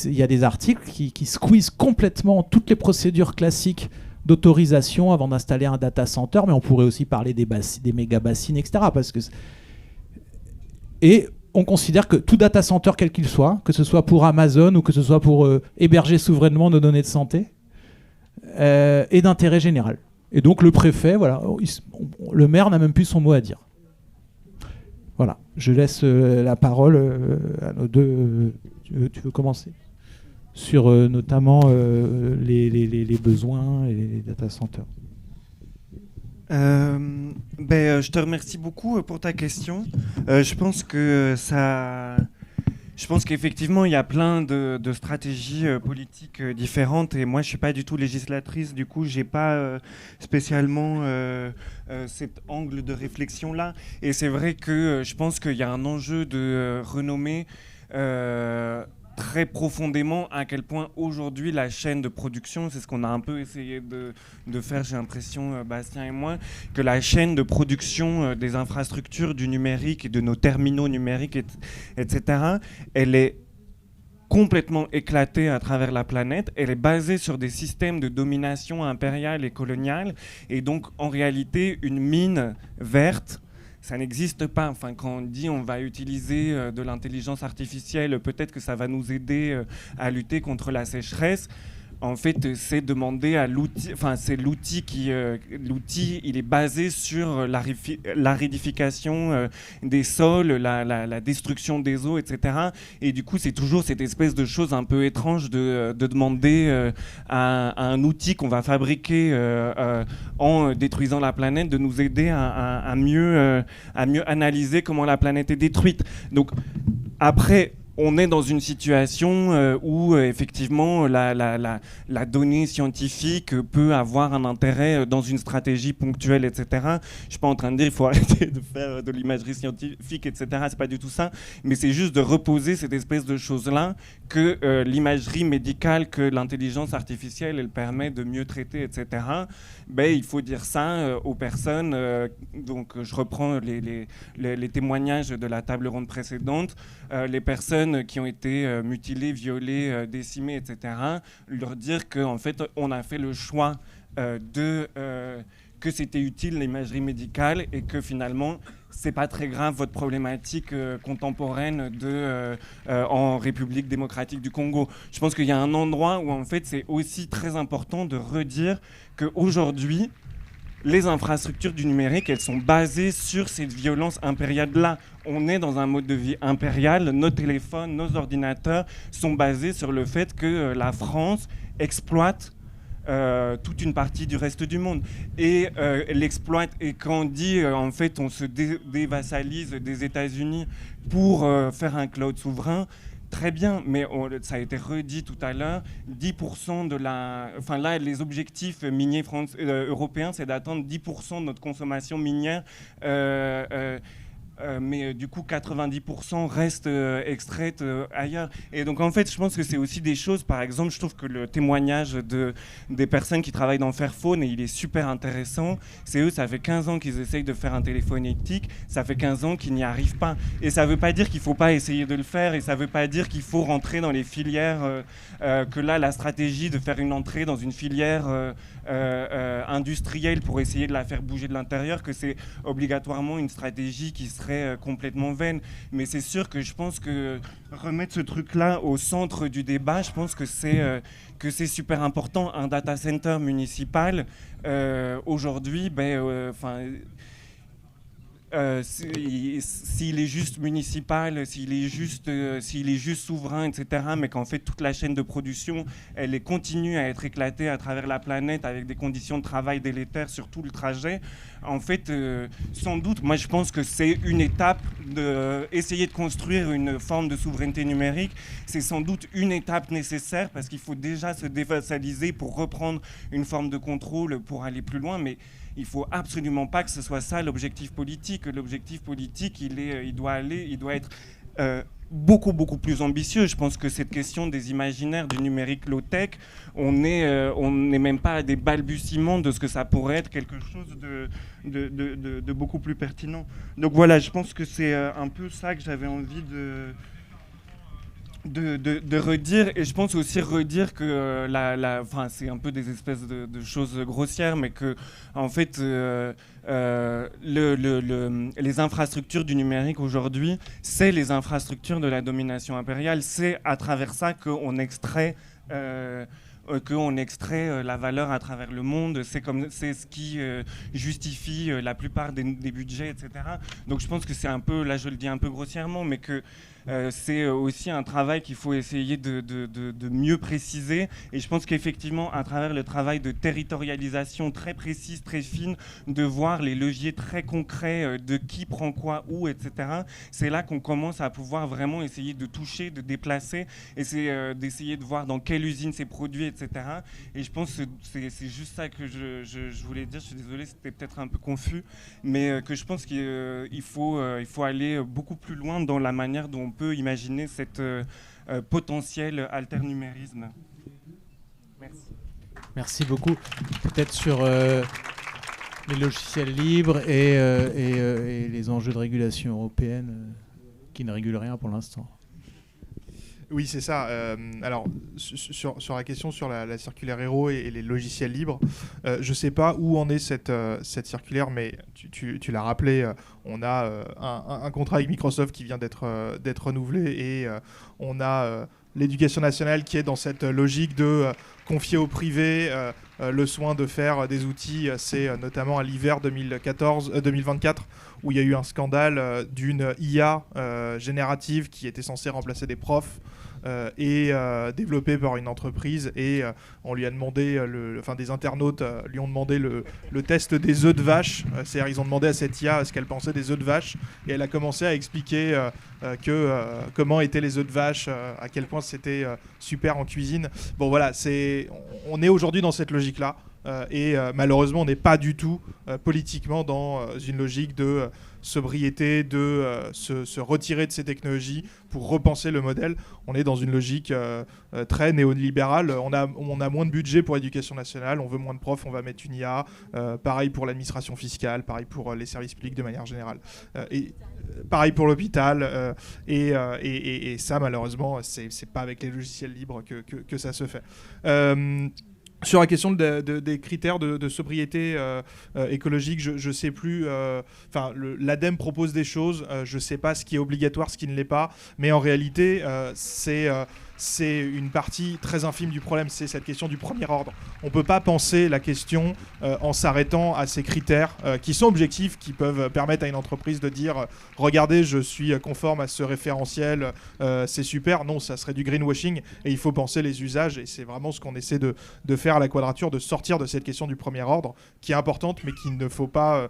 Il y a des articles qui squeezent complètement toutes les procédures classiques d'autorisation avant d'installer un data center, mais on pourrait aussi parler des méga bassines, etc. Et on considère que tout data center, quel qu'il soit, que ce soit pour Amazon ou que ce soit pour héberger souverainement nos données de santé, est d'intérêt général. Et donc le préfet, voilà, le maire n'a même plus son mot à dire. Voilà, je laisse la parole à nos deux. Tu veux commencer ? Sur notamment les besoins et les data centers. Je te remercie beaucoup pour ta question. Je pense qu'effectivement, il y a plein de stratégies politiques différentes. Et moi, je ne suis pas du tout législatrice. Du coup, je n'ai pas spécialement cet angle de réflexion-là. Et c'est vrai que je pense qu'il y a un enjeu de renommer très profondément à quel point aujourd'hui la chaîne de production, c'est ce qu'on a un peu essayé de faire, j'ai l'impression, Bastien et moi, que la chaîne de production des infrastructures du numérique et de nos terminaux numériques, etc., elle est complètement éclatée à travers la planète. Elle est basée sur des systèmes de domination impériale et coloniale. Et donc, en réalité, une mine verte, ça n'existe pas. Enfin, quand on dit on va utiliser de l'intelligence artificielle, peut-être que ça va nous aider à lutter contre la sécheresse. En fait, c'est demander à l'outil. Enfin, c'est l'outil l'outil, il est basé sur l'aridification des sols, la destruction des eaux, etc. Et du coup, c'est toujours cette espèce de chose un peu étrange de demander à un outil qu'on va fabriquer en détruisant la planète de nous aider à mieux analyser comment la planète est détruite. Donc, après, on est dans une situation où effectivement la donnée scientifique peut avoir un intérêt dans une stratégie ponctuelle, etc. Je ne suis pas en train de dire qu'il faut arrêter de faire de l'imagerie scientifique, etc. C'est pas du tout ça, mais c'est juste de reposer cette espèce de choses-là que l'imagerie médicale, que l'intelligence artificielle, elle permet de mieux traiter, etc. Ben, il faut dire ça aux personnes. Donc je reprends les témoignages de la table ronde précédente. Les personnes qui ont été mutilées, violées, décimées, etc., leur dire qu'en fait, on a fait le choix que c'était utile l'imagerie médicale et que finalement, c'est pas très grave votre problématique contemporaine en République démocratique du Congo. Je pense qu'il y a un endroit où en fait, c'est aussi très important de redire qu'aujourd'hui, les infrastructures du numérique, elles sont basées sur cette violence impériale-là. On est dans un mode de vie impérial. Nos téléphones, nos ordinateurs sont basés sur le fait que la France exploite toute une partie du reste du monde. Et l'exploite. Et quand on dit, en fait, on se dévassalise des États-Unis pour faire un cloud souverain, très bien, mais ça a été redit tout à l'heure, 10% de la... Enfin là, les objectifs miniers européens, c'est d'atteindre 10% de notre consommation minière, mais du coup, 90% restent extraites ailleurs. Et donc, en fait, je pense que c'est aussi des choses... Par exemple, je trouve que le témoignage des personnes qui travaillent dans Fairphone, et il est super intéressant. C'est eux, ça fait 15 ans qu'ils essayent de faire un téléphone éthique. Ça fait 15 ans qu'ils n'y arrivent pas. Et ça ne veut pas dire qu'il ne faut pas essayer de le faire. Et ça ne veut pas dire qu'il faut rentrer dans les filières... que là, la stratégie de faire une entrée dans une filière industrielle pour essayer de la faire bouger de l'intérieur, que c'est obligatoirement une stratégie qui serait complètement vaine. Mais c'est sûr que je pense que remettre ce truc-là au centre du débat, je pense que c'est super important. Un data center municipal, aujourd'hui, s'il est juste municipal, s'il est juste souverain, etc., mais qu'en fait toute la chaîne de production, elle continue à être éclatée à travers la planète avec des conditions de travail délétères sur tout le trajet, en fait, sans doute, moi je pense que c'est une étape d'essayer de construire une forme de souveraineté numérique. C'est sans doute une étape nécessaire parce qu'il faut déjà se dévassaliser pour reprendre une forme de contrôle pour aller plus loin, mais il ne faut absolument pas que ce soit ça l'objectif politique. L'objectif politique, il doit être beaucoup plus ambitieux. Je pense que cette question des imaginaires du numérique low-tech, on n'est même pas à des balbutiements de ce que ça pourrait être quelque chose de beaucoup plus pertinent. Donc voilà, je pense que c'est un peu ça que j'avais envie de redire, et je pense aussi redire que c'est un peu des espèces de choses grossières, mais que en fait les infrastructures du numérique aujourd'hui, c'est les infrastructures de la domination impériale. C'est à travers ça qu'on extrait la valeur à travers le monde. C'est ce qui justifie la plupart des budgets, etc. Donc je pense que c'est un peu, là je le dis un peu grossièrement, mais que c'est aussi un travail qu'il faut essayer de mieux préciser. Et je pense qu'effectivement, à travers le travail de territorialisation très précise, très fine, de voir les leviers très concrets de qui prend quoi, où, etc., c'est là qu'on commence à pouvoir vraiment essayer de toucher, de déplacer, et c'est d'essayer de voir dans quelle usine c'est produit, etc. Et je pense que c'est juste ça que je voulais dire. Je suis désolé, c'était peut-être un peu confus, mais que je pense qu'il faut aller beaucoup plus loin dans la manière dont on peut imaginer cet potentiel alternumérisme. Merci. Merci beaucoup. Peut-être sur les logiciels libres et les enjeux de régulation européenne qui ne régulent rien pour l'instant. Oui, c'est ça. Alors, sur la question sur la circulaire Hero et les logiciels libres, je ne sais pas où en est cette circulaire, mais tu l'as rappelé, on a un contrat avec Microsoft qui vient d'être renouvelé, et on a l'éducation nationale qui est dans cette logique de confier au privé le soin de faire des outils. C'est notamment à l'hiver 2024 où il y a eu un scandale d'une IA générative qui était censée remplacer des profs est développé par une entreprise et on lui a demandé, des internautes lui ont demandé le test des œufs de vache. C'est-à-dire ils ont demandé à cette IA ce qu'elle pensait des œufs de vache et elle a commencé à expliquer comment étaient les œufs de vache, à quel point c'était super en cuisine. Bon voilà, on est aujourd'hui dans cette logique-là. Et malheureusement, on n'est pas du tout politiquement dans une logique de sobriété, de se retirer de ces technologies pour repenser le modèle. On est dans une logique très néolibérale. On a moins de budget pour l'éducation nationale, on veut moins de profs, on va mettre une IA. Pareil pour l'administration fiscale, pareil pour les services publics de manière générale. Et pareil pour l'hôpital. Et ça, malheureusement, c'est pas avec les logiciels libres que ça se fait. Sur la question des critères de sobriété écologique, je ne sais plus. L'ADEME propose des choses. Je ne sais pas ce qui est obligatoire, ce qui ne l'est pas. Mais en réalité, c'est une partie très infime du problème. C'est cette question du premier ordre. On ne peut pas penser la question en s'arrêtant à ces critères qui sont objectifs, qui peuvent permettre à une entreprise de dire « Regardez, je suis conforme à ce référentiel, c'est super ». Non, ça serait du greenwashing et il faut penser les usages. Et c'est vraiment ce qu'on essaie de faire à la Quadrature, de sortir de cette question du premier ordre, qui est importante, mais qu'il ne faut pas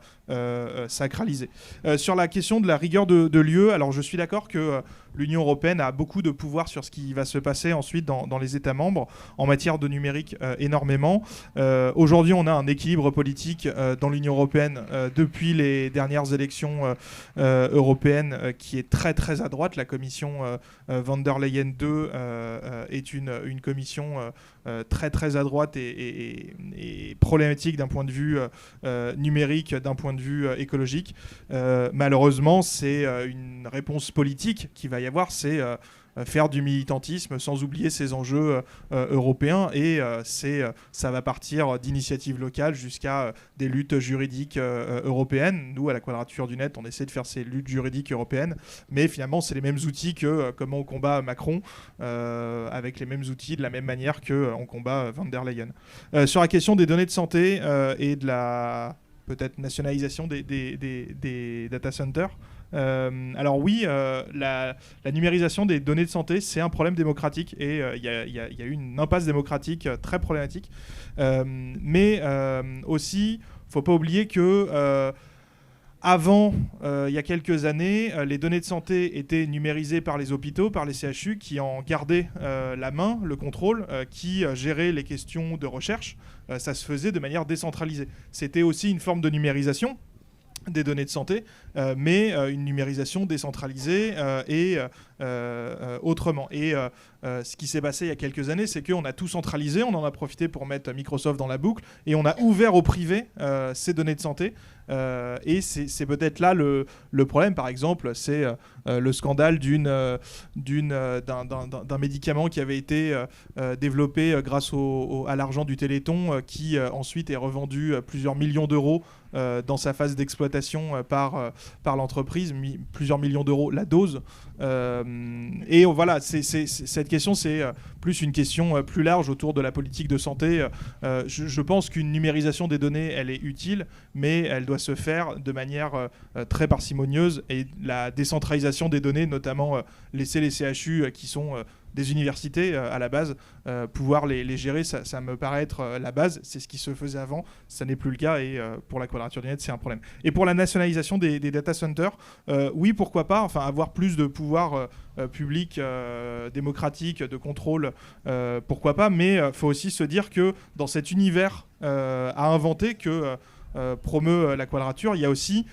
sacraliser. Sur la question de la rigueur de l'UE, alors je suis d'accord que l'Union européenne a beaucoup de pouvoir sur ce qui va se passer ensuite dans les États membres en matière de numérique énormément. Aujourd'hui, on a un équilibre politique dans l'Union européenne depuis les dernières élections européennes qui est très très à droite. La commission von der Leyen 2 est une commission très très à droite et problématique d'un point de vue numérique, d'un point de vue écologique. Malheureusement, c'est une réponse politique qui va y avoir, c'est faire du militantisme sans oublier ces enjeux européens et ça va partir d'initiatives locales jusqu'à des luttes juridiques européennes. Nous, à la Quadrature du Net, on essaie de faire ces luttes juridiques européennes, mais finalement, c'est les mêmes outils que comment on combat Macron, avec les mêmes outils de la même manière qu'on combat von der Leyen. Sur la question des données de santé et de la peut-être nationalisation des data centers, alors oui, la numérisation des données de santé, c'est un problème démocratique et il y a eu une impasse démocratique très problématique. Mais aussi, il ne faut pas oublier que avant, il y a quelques années, les données de santé étaient numérisées par les hôpitaux, par les CHU, qui en gardaient la main, le contrôle, qui géraient les questions de recherche. Ça se faisait de manière décentralisée. C'était aussi une forme de numérisation des données de santé, mais une numérisation décentralisée et autrement. Et ce qui s'est passé il y a quelques années, c'est qu'on a tout centralisé, on en a profité pour mettre Microsoft dans la boucle, et on a ouvert au privé ces données de santé. Et c'est peut-être là le problème. Par exemple, c'est le scandale d'un médicament qui avait été développé grâce à l'argent du Téléthon, qui ensuite est revendu plusieurs millions d'euros dans sa phase d'exploitation par l'entreprise, plusieurs millions d'euros la dose. Et voilà, cette question, c'est plus une question plus large autour de la politique de santé. Je pense qu'une numérisation des données, elle est utile, mais elle doit se faire de manière très parcimonieuse, et la décentralisation des données, notamment laisser les CHU qui sont des universités à la base, pouvoir les gérer, ça me paraît être la base. C'est ce qui se faisait avant, ça n'est plus le cas, et pour la Quadrature du Net, c'est un problème. Et pour la nationalisation des data centers, oui, pourquoi pas, enfin, avoir plus de pouvoir public, démocratique, de contrôle, pourquoi pas, mais il faut aussi se dire que dans cet univers à inventer que promeut la Quadrature, il y a aussi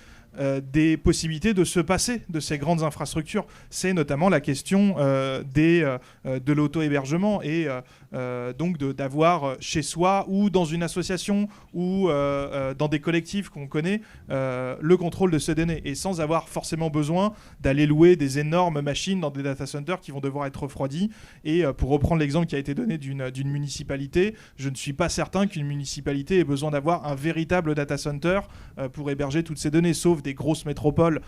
des possibilités de se passer de ces grandes infrastructures. C'est notamment la question de l'auto-hébergement et donc d'avoir chez soi ou dans une association ou dans des collectifs qu'on connaît le contrôle de ces données, et sans avoir forcément besoin d'aller louer des énormes machines dans des data centers qui vont devoir être refroidis. Et pour reprendre l'exemple qui a été donné d'une municipalité, je ne suis pas certain qu'une municipalité ait besoin d'avoir un véritable data center pour héberger toutes ces données, sauf sauf des grosses métropoles,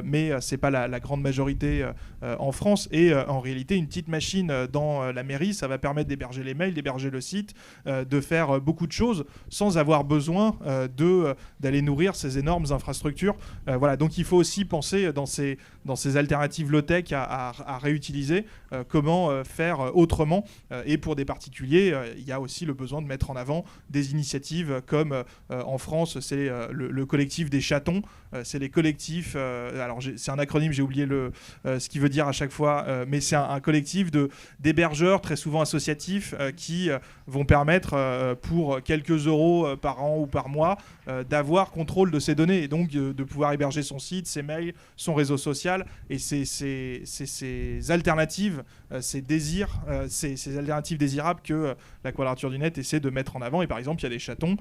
mais c'est pas la grande majorité en France. Et en réalité, une petite machine dans la mairie, ça va permettre d'héberger les mails, d'héberger le site, de faire beaucoup de choses sans avoir besoin d'aller nourrir ces énormes infrastructures. Voilà, donc il faut aussi penser dans ces alternatives low-tech à réutiliser comment faire autrement. Et pour des particuliers, il y a aussi le besoin de mettre en avant des initiatives comme en France, c'est le collectif des chatons. C'est les collectifs, alors c'est un acronyme, j'ai oublié ce qu'il veut dire à chaque fois, mais c'est un collectif d'hébergeurs très souvent associatifs qui vont permettre pour quelques euros par an ou par mois d'avoir contrôle de ces données et donc de pouvoir héberger son site, ses mails, son réseau social. Et ces alternatives, ces alternatives désirables que la Quadrature du Net essaie de mettre en avant. Et par exemple, il y a des chatons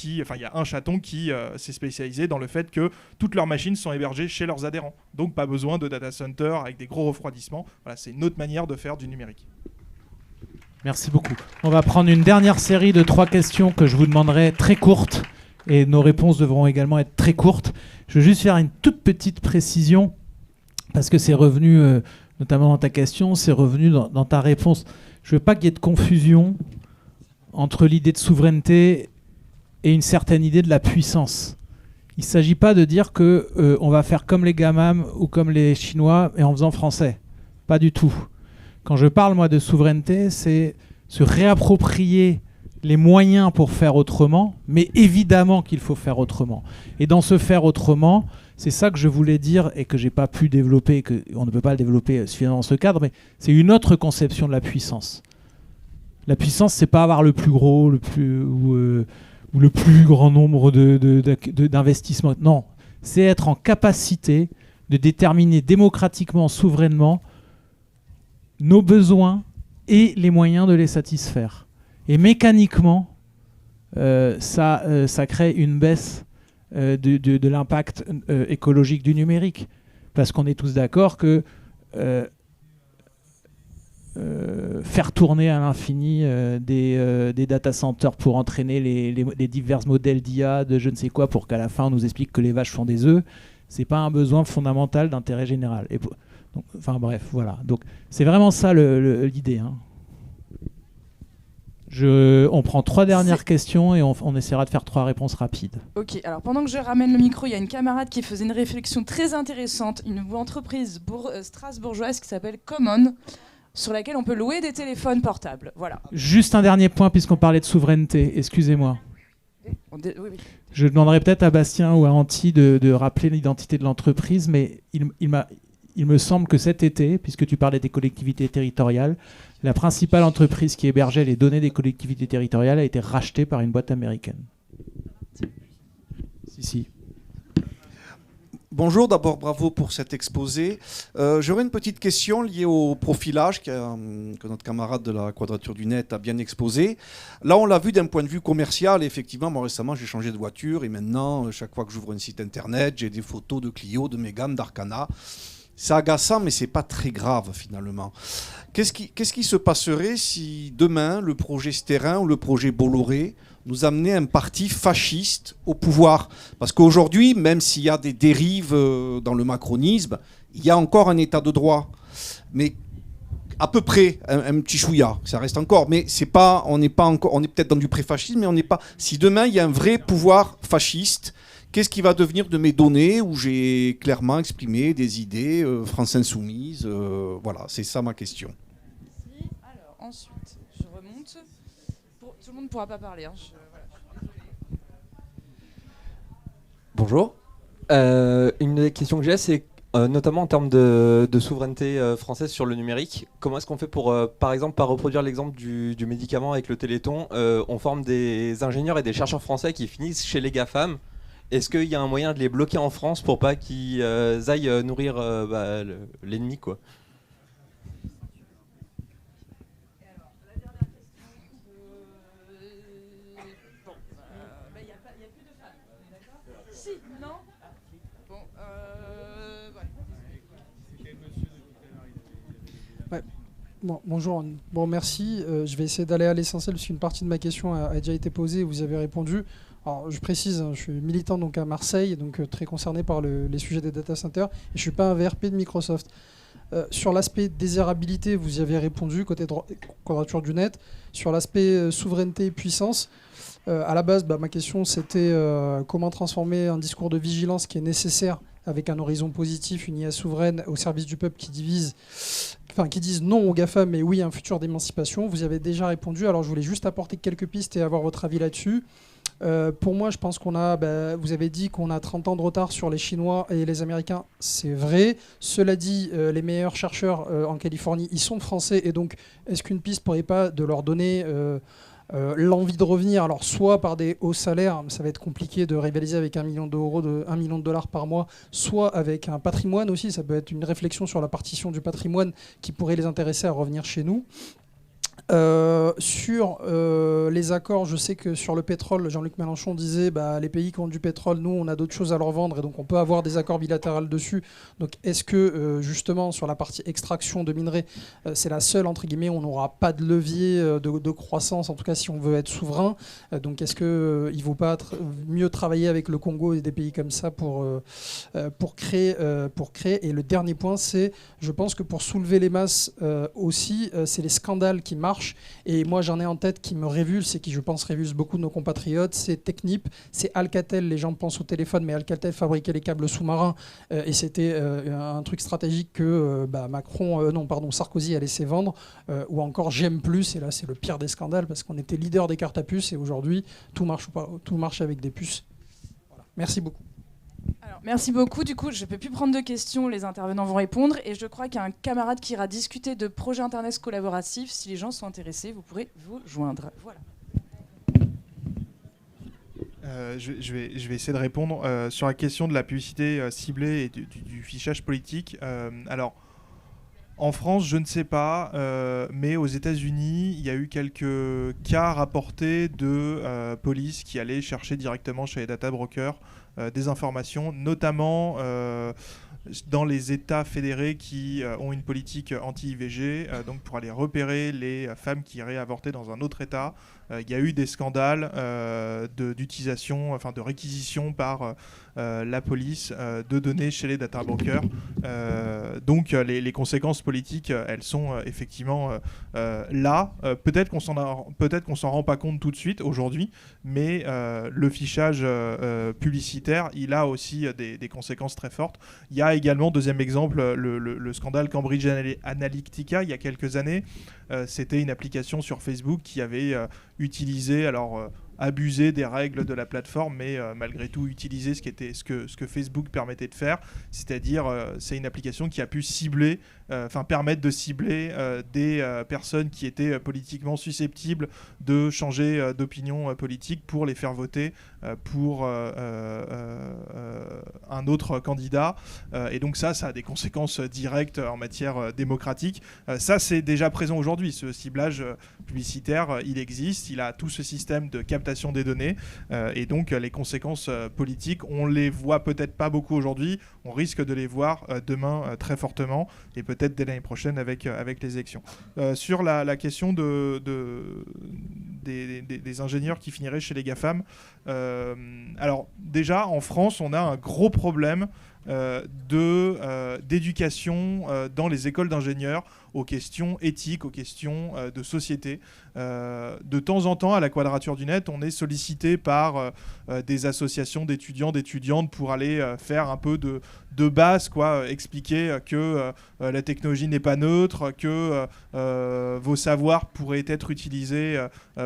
il y a un chaton qui s'est spécialisé dans le fait que toutes leurs machines sont hébergées chez leurs adhérents. Donc pas besoin de data center avec des gros refroidissements. Voilà, c'est une autre manière de faire du numérique. Merci beaucoup. On va prendre une dernière série de 3 questions que je vous demanderai très courtes. Et nos réponses devront également être très courtes. Je veux juste faire une toute petite précision, parce que c'est revenu, notamment dans ta question, c'est revenu dans ta réponse. Je ne veux pas qu'il y ait de confusion entre l'idée de souveraineté et une certaine idée de la puissance. Il ne s'agit pas de dire qu'on va faire comme les Gamam ou comme les Chinois et en faisant français. Pas du tout. Quand je parle, moi, de souveraineté, c'est se réapproprier les moyens pour faire autrement, mais évidemment qu'il faut faire autrement. Et dans ce faire autrement, c'est ça que je voulais dire et que je n'ai pas pu développer, qu'on ne peut pas le développer suffisamment dans ce cadre, mais c'est une autre conception de la puissance. La puissance, c'est pas avoir le plus gros, ou le plus grand nombre d'investissements. Non, c'est être en capacité de déterminer démocratiquement, souverainement, nos besoins et les moyens de les satisfaire. Et mécaniquement, ça crée une baisse de l'impact écologique du numérique. Parce qu'on est tous d'accord que faire tourner à l'infini des data centers pour entraîner les divers modèles d'IA, de je ne sais quoi, pour qu'à la fin on nous explique que les vaches font des œufs, c'est pas un besoin fondamental d'intérêt général. Donc, enfin bref, voilà. Donc c'est vraiment ça l'idée. Hein. On prend 3 dernières questions et on essaiera de faire 3 réponses rapides. Ok, alors pendant que je ramène le micro, il y a une camarade qui faisait une réflexion très intéressante, une entreprise strasbourgeoise qui s'appelle Common, sur laquelle on peut louer des téléphones portables. Voilà. Juste un dernier point, puisqu'on parlait de souveraineté, excusez-moi. Oui. Je demanderai peut-être à Bastien ou à Antti de rappeler l'identité de l'entreprise, mais il me semble que cet été, puisque tu parlais des collectivités territoriales, la principale entreprise qui hébergeait les données des collectivités territoriales a été rachetée par une boîte américaine. Si. Bonjour, d'abord bravo pour cet exposé. J'aurais une petite question liée au profilage que notre camarade de la Quadrature du Net a bien exposé. Là, on l'a vu d'un point de vue commercial. Effectivement, moi récemment, j'ai changé de voiture et maintenant, chaque fois que j'ouvre un site internet, j'ai des photos de Clio, de Mégane, d'Arcana. C'est agaçant, mais c'est pas très grave finalement. Qu'est-ce qui se passerait si demain, le projet Stérin ou le projet Bolloré nous amenait un parti fasciste au pouvoir? Parce qu'aujourd'hui, même s'il y a des dérives dans le macronisme, il y a encore un état de droit. Mais à peu près, un petit chouïa, ça reste encore. Mais c'est pas, on n'est pas encore, on est peut-être dans du pré-fascisme, mais on n'est pas. Si demain, il y a un vrai pouvoir fasciste, qu'est-ce qui va devenir de mes données où j'ai clairement exprimé des idées France Insoumise voilà, c'est ça ma question. Merci. Alors, ensuite, je remonte. Tout le monde ne pourra pas parler. Hein. Bonjour. Une des questions que j'ai, c'est notamment en termes de souveraineté française sur le numérique. Comment est-ce qu'on fait pour, par exemple, pas reproduire l'exemple du médicament avec le Téléthon, on forme des ingénieurs et des chercheurs français qui finissent chez les GAFAM. Est-ce qu'il y a un moyen de les bloquer en France pour pas qu'ils aillent nourrir l'ennemi, quoi? Bon, bonjour. Bon, merci. Je vais essayer d'aller à l'essentiel puisqu'une partie de ma question a déjà été posée et vous y avez répondu. Alors, je précise, je suis militant donc à Marseille, donc très concerné par les sujets des data centers, et je ne suis pas un VRP de Microsoft. Sur l'aspect désirabilité, vous y avez répondu, côté quadrature du net. Sur l'aspect souveraineté et puissance, à la base, ma question, c'était comment transformer un discours de vigilance qui est nécessaire avec un horizon positif, une IA souveraine au service du peuple qui disent non aux GAFA, mais oui à un futur d'émancipation. Vous y avez déjà répondu, alors je voulais juste apporter quelques pistes et avoir votre avis là-dessus. Pour moi, je pense qu'on a, vous avez dit qu'on a 30 ans de retard sur les Chinois et les Américains, c'est vrai. Cela dit, les meilleurs chercheurs en Californie, ils sont français, et donc est-ce qu'une piste pourrait pas de leur donner l'envie de revenir, alors soit par des hauts salaires, ça va être compliqué de rivaliser avec 1 million de dollars par mois, soit avec un patrimoine aussi, ça peut être une réflexion sur la partition du patrimoine qui pourrait les intéresser à revenir chez nous. Sur les accords, je sais que sur le pétrole, Jean-Luc Mélenchon disait les pays qui ont du pétrole, nous on a d'autres choses à leur vendre et donc on peut avoir des accords bilatéraux dessus. Donc est-ce que justement sur la partie extraction de minerais, c'est la seule entre guillemets où on n'aura pas de levier de croissance, en tout cas si on veut être souverain. Donc est-ce qu'il ne vaut pas mieux travailler avec le Congo et des pays comme ça pour créer. Et le dernier point, c'est, je pense que pour soulever les masses aussi, c'est les scandales qui marchent. Et moi, j'en ai en tête qui me révulsent et qui, je pense, révulsent beaucoup de nos compatriotes. C'est Technip, c'est Alcatel. Les gens pensent au téléphone, mais Alcatel fabriquait les câbles sous-marins. Et c'était un truc stratégique que Sarkozy a laissé vendre. Ou encore GM+, et là, c'est le pire des scandales parce qu'on était leader des cartes à puces et aujourd'hui, tout marche avec des puces. Voilà. Merci beaucoup. Alors, merci beaucoup. Du coup, je ne peux plus prendre de questions. Les intervenants vont répondre. Et je crois qu'il y a un camarade qui ira discuter de projets Internet collaboratifs. Si les gens sont intéressés, vous pourrez vous joindre. Voilà. Je vais essayer de répondre sur la question de la publicité ciblée et du fichage politique. Alors, en France, je ne sais pas, mais aux États-Unis, il y a eu quelques cas rapportés de police qui allaient chercher directement chez les data brokers des informations, notamment dans les États fédérés qui ont une politique anti-IVG, donc pour aller repérer les femmes qui iraient avorter dans un autre État. Il y a eu des scandales d'utilisation, enfin de réquisition par la police de données chez les data brokers. Donc les conséquences politiques, elles sont effectivement là. Peut-être qu'on s'en rend pas compte tout de suite aujourd'hui, mais le fichage publicitaire, il a aussi des conséquences très fortes. Il y a également, deuxième exemple, le scandale Cambridge Analytica il y a quelques années. C'était une application sur Facebook qui avait utilisé, abusé des règles de la plateforme, mais malgré tout utiliser ce que Facebook permettait de faire, c'est-à-dire c'est une application qui a pu permettre de cibler des personnes qui étaient politiquement susceptibles de changer d'opinion politique pour les faire voter pour un autre candidat. Et donc ça a des conséquences directes en matière démocratique. Ça, c'est déjà présent aujourd'hui. Ce ciblage publicitaire, il existe. Il a tout ce système de captation des données. Et donc, les conséquences politiques, on les voit peut-être pas beaucoup aujourd'hui. On risque de les voir demain très fortement et peut-être dès l'année prochaine avec les élections. Sur la question des ingénieurs qui finiraient chez les GAFAM, alors déjà, en France, on a un gros problème d'éducation dans les écoles d'ingénieurs aux questions éthiques, aux questions de société. De temps en temps, à la Quadrature du Net, on est sollicité par des associations d'étudiants, d'étudiantes pour aller faire un peu de base, expliquer que la technologie n'est pas neutre, que vos savoirs pourraient être utilisés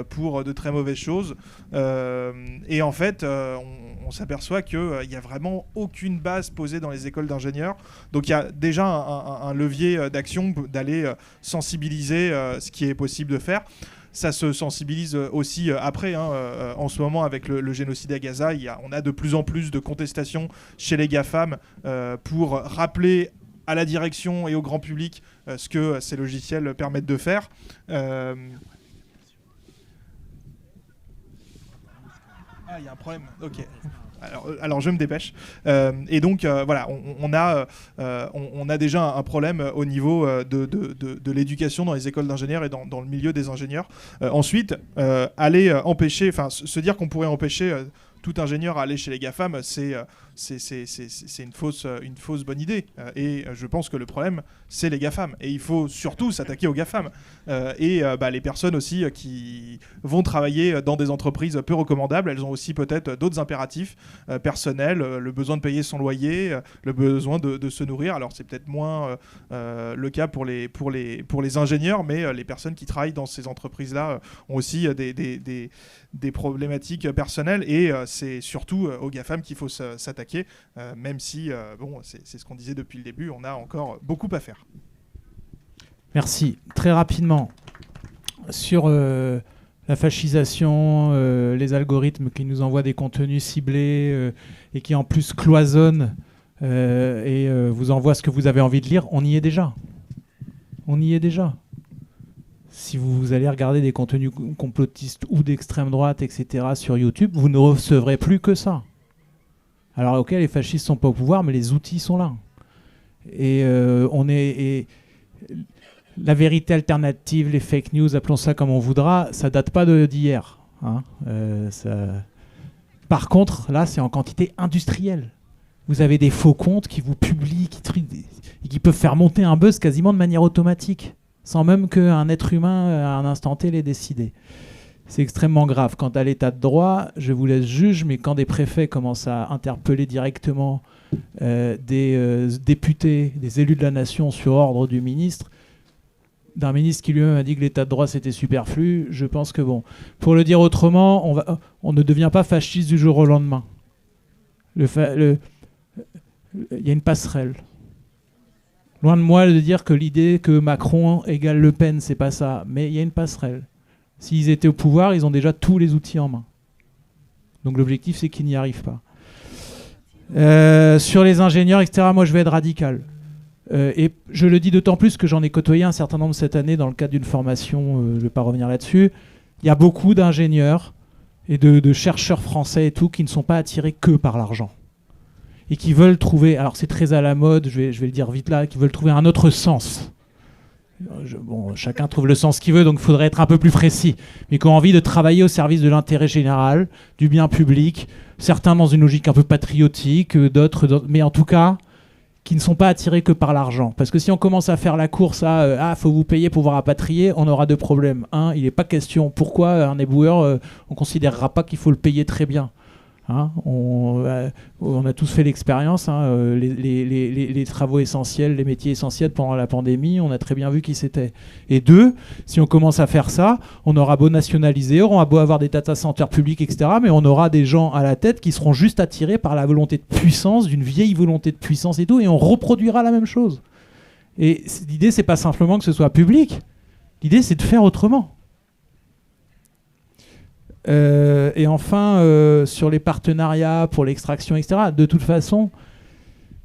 pour de très mauvaises choses. Et en fait, on s'aperçoit qu'il n'y a vraiment aucune base posée dans les écoles d'ingénieurs. Donc il y a déjà un levier d'action d'aller sensibiliser ce qui est possible de faire. Ça se sensibilise aussi après. En ce moment, avec le génocide à Gaza, on a de plus en plus de contestations chez les GAFAM pour rappeler à la direction et au grand public ce que ces logiciels permettent de faire. Ah, il y a un problème. Ok. Alors je me dépêche. Et donc voilà, on a déjà un problème au niveau de l'éducation dans les écoles d'ingénieurs et dans le milieu des ingénieurs. Ensuite, aller empêcher, enfin se dire qu'on pourrait empêcher tout ingénieur à aller chez les GAFAM, c'est une fausse bonne idée. Et je pense que le problème, c'est les GAFAM. Et il faut surtout s'attaquer aux GAFAM. Les personnes aussi qui vont travailler dans des entreprises peu recommandables, elles ont aussi peut-être d'autres impératifs personnels, le besoin de payer son loyer, le besoin de se nourrir. Alors c'est peut-être moins le cas pour les ingénieurs, mais les personnes qui travaillent dans ces entreprises-là ont aussi des problématiques personnelles, et c'est surtout aux GAFAM qu'il faut s'attaquer, même si, c'est ce qu'on disait depuis le début, on a encore beaucoup à faire. Merci. Très rapidement, sur la fascisation, les algorithmes qui nous envoient des contenus ciblés et qui en plus cloisonnent et vous envoient ce que vous avez envie de lire, on y est déjà. On y est déjà. Si vous allez regarder des contenus complotistes ou d'extrême droite, etc., sur YouTube, vous ne recevrez plus que ça. Alors, ok, les fascistes sont pas au pouvoir, mais les outils sont là. Et la vérité alternative, les fake news, appelons ça comme on voudra, ça date pas d'hier. Hein. Par contre, là, c'est en quantité industrielle. Vous avez des faux comptes qui vous publient, qui peuvent faire monter un buzz quasiment de manière automatique, sans même qu'un être humain, à un instant T, l'ait décidé. C'est extrêmement grave. Quant à l'état de droit, je vous laisse juge, mais quand des préfets commencent à interpeller directement des députés, des élus de la nation sur ordre du ministre, d'un ministre qui lui-même a dit que l'état de droit c'était superflu, je pense que bon. Pour le dire autrement, on ne devient pas fasciste du jour au lendemain. Il y a une passerelle. Loin de moi de dire que l'idée que Macron égale Le Pen, c'est pas ça, mais il y a une passerelle. S'ils étaient au pouvoir, ils ont déjà tous les outils en main. Donc l'objectif, c'est qu'ils n'y arrivent pas. Sur les ingénieurs, etc., moi je vais être radical. Et je le dis d'autant plus que j'en ai côtoyé un certain nombre cette année dans le cadre d'une formation, je ne vais pas revenir là-dessus. Il y a beaucoup d'ingénieurs et de chercheurs français et tout qui ne sont pas attirés que par l'argent. Et qui veulent trouver, alors c'est très à la mode, je vais le dire vite là, qui veulent trouver un autre sens. Chacun trouve le sens qu'il veut, donc il faudrait être un peu plus précis. Mais qui ont envie de travailler au service de l'intérêt général, du bien public, certains dans une logique un peu patriotique, d'autres, mais en tout cas, qui ne sont pas attirés que par l'argent. Parce que si on commence à faire la course à faut vous payer pour vous rapatrier, on aura deux problèmes. Un, il n'est pas question pourquoi un éboueur, on ne considérera pas qu'il faut le payer très bien. Hein, on a tous fait l'expérience, hein, les travaux essentiels, les métiers essentiels pendant la pandémie, on a très bien vu qui c'était. Et deux, si on commence à faire ça, on aura beau nationaliser, on aura beau avoir des data centers publics, etc., mais on aura des gens à la tête qui seront juste attirés par la volonté de puissance, d'une vieille volonté de puissance et tout, et on reproduira la même chose. Et l'idée, c'est pas simplement que ce soit public, l'idée, c'est de faire autrement. Et enfin, sur les partenariats pour l'extraction, etc., de toute façon,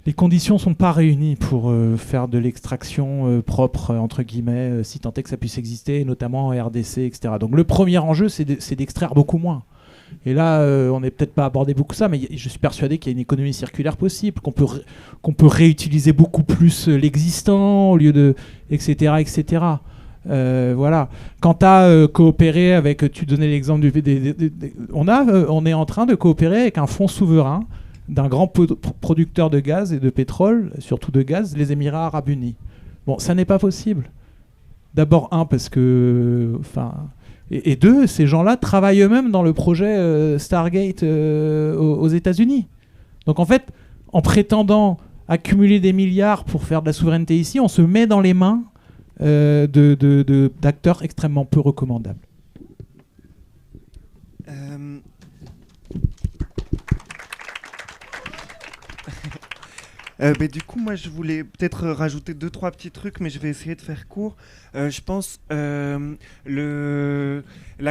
les conditions ne sont pas réunies pour faire de l'extraction propre, entre guillemets, si tant est que ça puisse exister, notamment en RDC, etc. Donc le premier enjeu, c'est d'extraire beaucoup moins. Et là, on n'est peut-être pas abordé beaucoup ça, mais je suis persuadé qu'il y a une économie circulaire possible, qu'on peut réutiliser beaucoup plus l'existant au lieu de... etc., etc. Voilà. Quant à coopérer avec, tu donnais l'exemple on est en train de coopérer avec un fonds souverain d'un grand producteur de gaz et de pétrole, surtout de gaz, les Émirats Arabes Unis. Bon, ça n'est pas possible. D'abord, parce que, et deux, ces gens-là travaillent eux-mêmes dans le projet Stargate aux États-Unis. Donc en fait, en prétendant accumuler des milliards pour faire de la souveraineté ici, on se met dans les mains d'acteurs extrêmement peu recommandables. Du coup, moi, je voulais peut-être rajouter 2-3 petits trucs, mais je vais essayer de faire court. Je pense la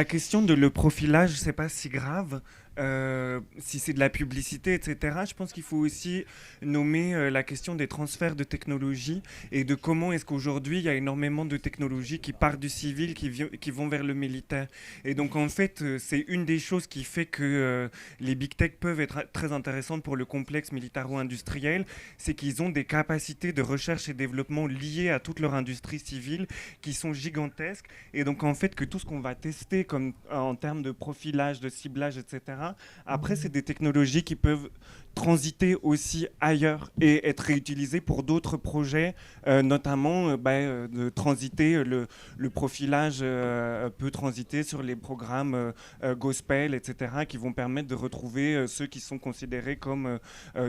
question de le profilage, c'est pas si grave si c'est de la publicité, etc., je pense qu'il faut aussi nommer la question des transferts de technologies et de comment est-ce qu'aujourd'hui il y a énormément de technologies qui partent du civil, qui vont vers le militaire. Et donc en fait, c'est une des choses qui fait que les big tech peuvent être très intéressantes pour le complexe militaro-industriel, c'est qu'ils ont des capacités de recherche et développement liées à toute leur industrie civile qui sont gigantesques. Et donc en fait, que tout ce qu'on va tester comme en termes de profilage, de ciblage, etc., après, c'est des technologies qui peuvent transiter aussi ailleurs et être réutilisées pour d'autres projets, notamment de transiter, le profilage peut transiter sur les programmes gospel, etc., qui vont permettre de retrouver ceux qui sont considérés comme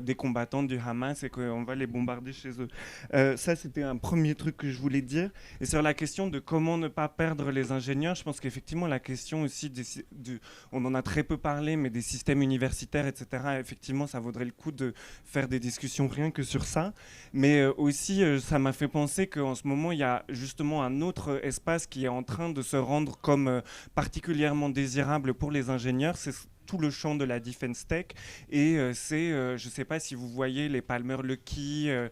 des combattants du Hamas et qu'on va les bombarder chez eux. Ça, c'était un premier truc que je voulais dire. Et sur la question de comment ne pas perdre les ingénieurs, je pense qu'effectivement, la question aussi, on en a très peu parlé, mais des systèmes universitaires, etc., effectivement, ça vaudrait le coup de faire des discussions rien que sur ça. Mais aussi, ça m'a fait penser qu'en ce moment, il y a justement un autre espace qui est en train de se rendre comme particulièrement désirable pour les ingénieurs. C'est tout le champ de la defense tech. Et c'est, je ne sais pas si vous voyez les Palmer Luckey,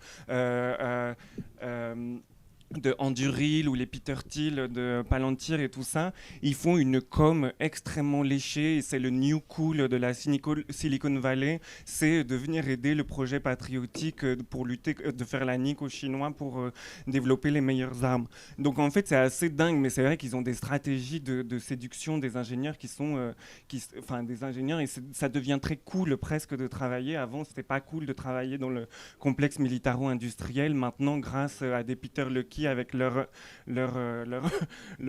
de Anduril ou les Peter Thiel de Palantir et tout ça, ils font une com extrêmement léchée et c'est le new cool de la Silicon Valley, c'est de venir aider le projet patriotique pour lutter, de faire la nique aux Chinois pour développer les meilleures armes. Donc en fait c'est assez dingue, mais c'est vrai qu'ils ont des stratégies de séduction des ingénieurs qui sont, des ingénieurs, et ça devient très cool presque de travailler. Avant c'était pas cool de travailler dans le complexe militaro-industriel. Maintenant, grâce à des Peter Luckey avec leur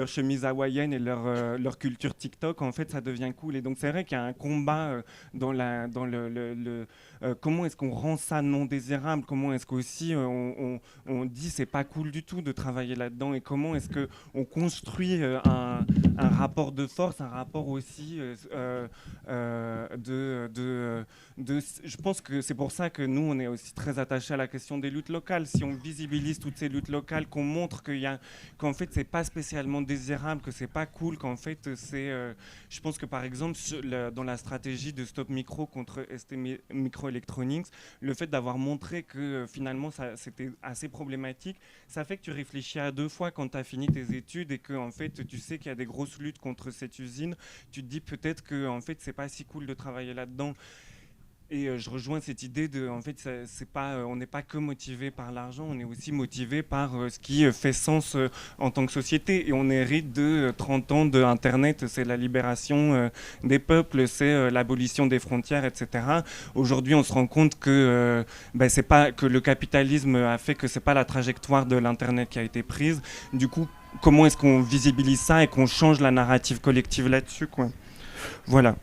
chemise hawaïenne et leur culture TikTok, en fait, ça devient cool. Et donc, c'est vrai qu'il y a un combat dans comment est-ce qu'on rend ça non désirable, comment est-ce qu'aussi on dit c'est pas cool du tout de travailler là-dedans, et comment est-ce qu'on construit un rapport de force, un rapport aussi je pense que c'est pour ça que nous, on est aussi très attachés à la question des luttes locales. Si on visibilise toutes ces luttes locales, qu'on montre qu'en fait, c'est pas spécialement désirable, que c'est pas cool, qu'en fait, c'est... je pense que, par exemple, dans la stratégie de Stop Micro contre ST Microelectronics, le fait d'avoir montré que finalement, c'était assez problématique, ça fait que tu réfléchis à deux fois quand tu as fini tes études et que, en fait, tu sais qu'il y a des grosses luttes contre cette usine. Tu te dis peut-être que, en fait, c'est pas si cool de travailler là-dedans. Et je rejoins cette idée de, en fait, on n'est pas que motivé par l'argent, on est aussi motivé par ce qui fait sens en tant que société. Et on hérite de 30 ans d'Internet, c'est la libération des peuples, c'est l'abolition des frontières, etc. Aujourd'hui, on se rend compte que c'est pas que le capitalisme a fait que c'est pas la trajectoire de l'Internet qui a été prise. Du coup, comment est-ce qu'on visibilise ça et qu'on change la narrative collective là-dessus, quoi. Voilà.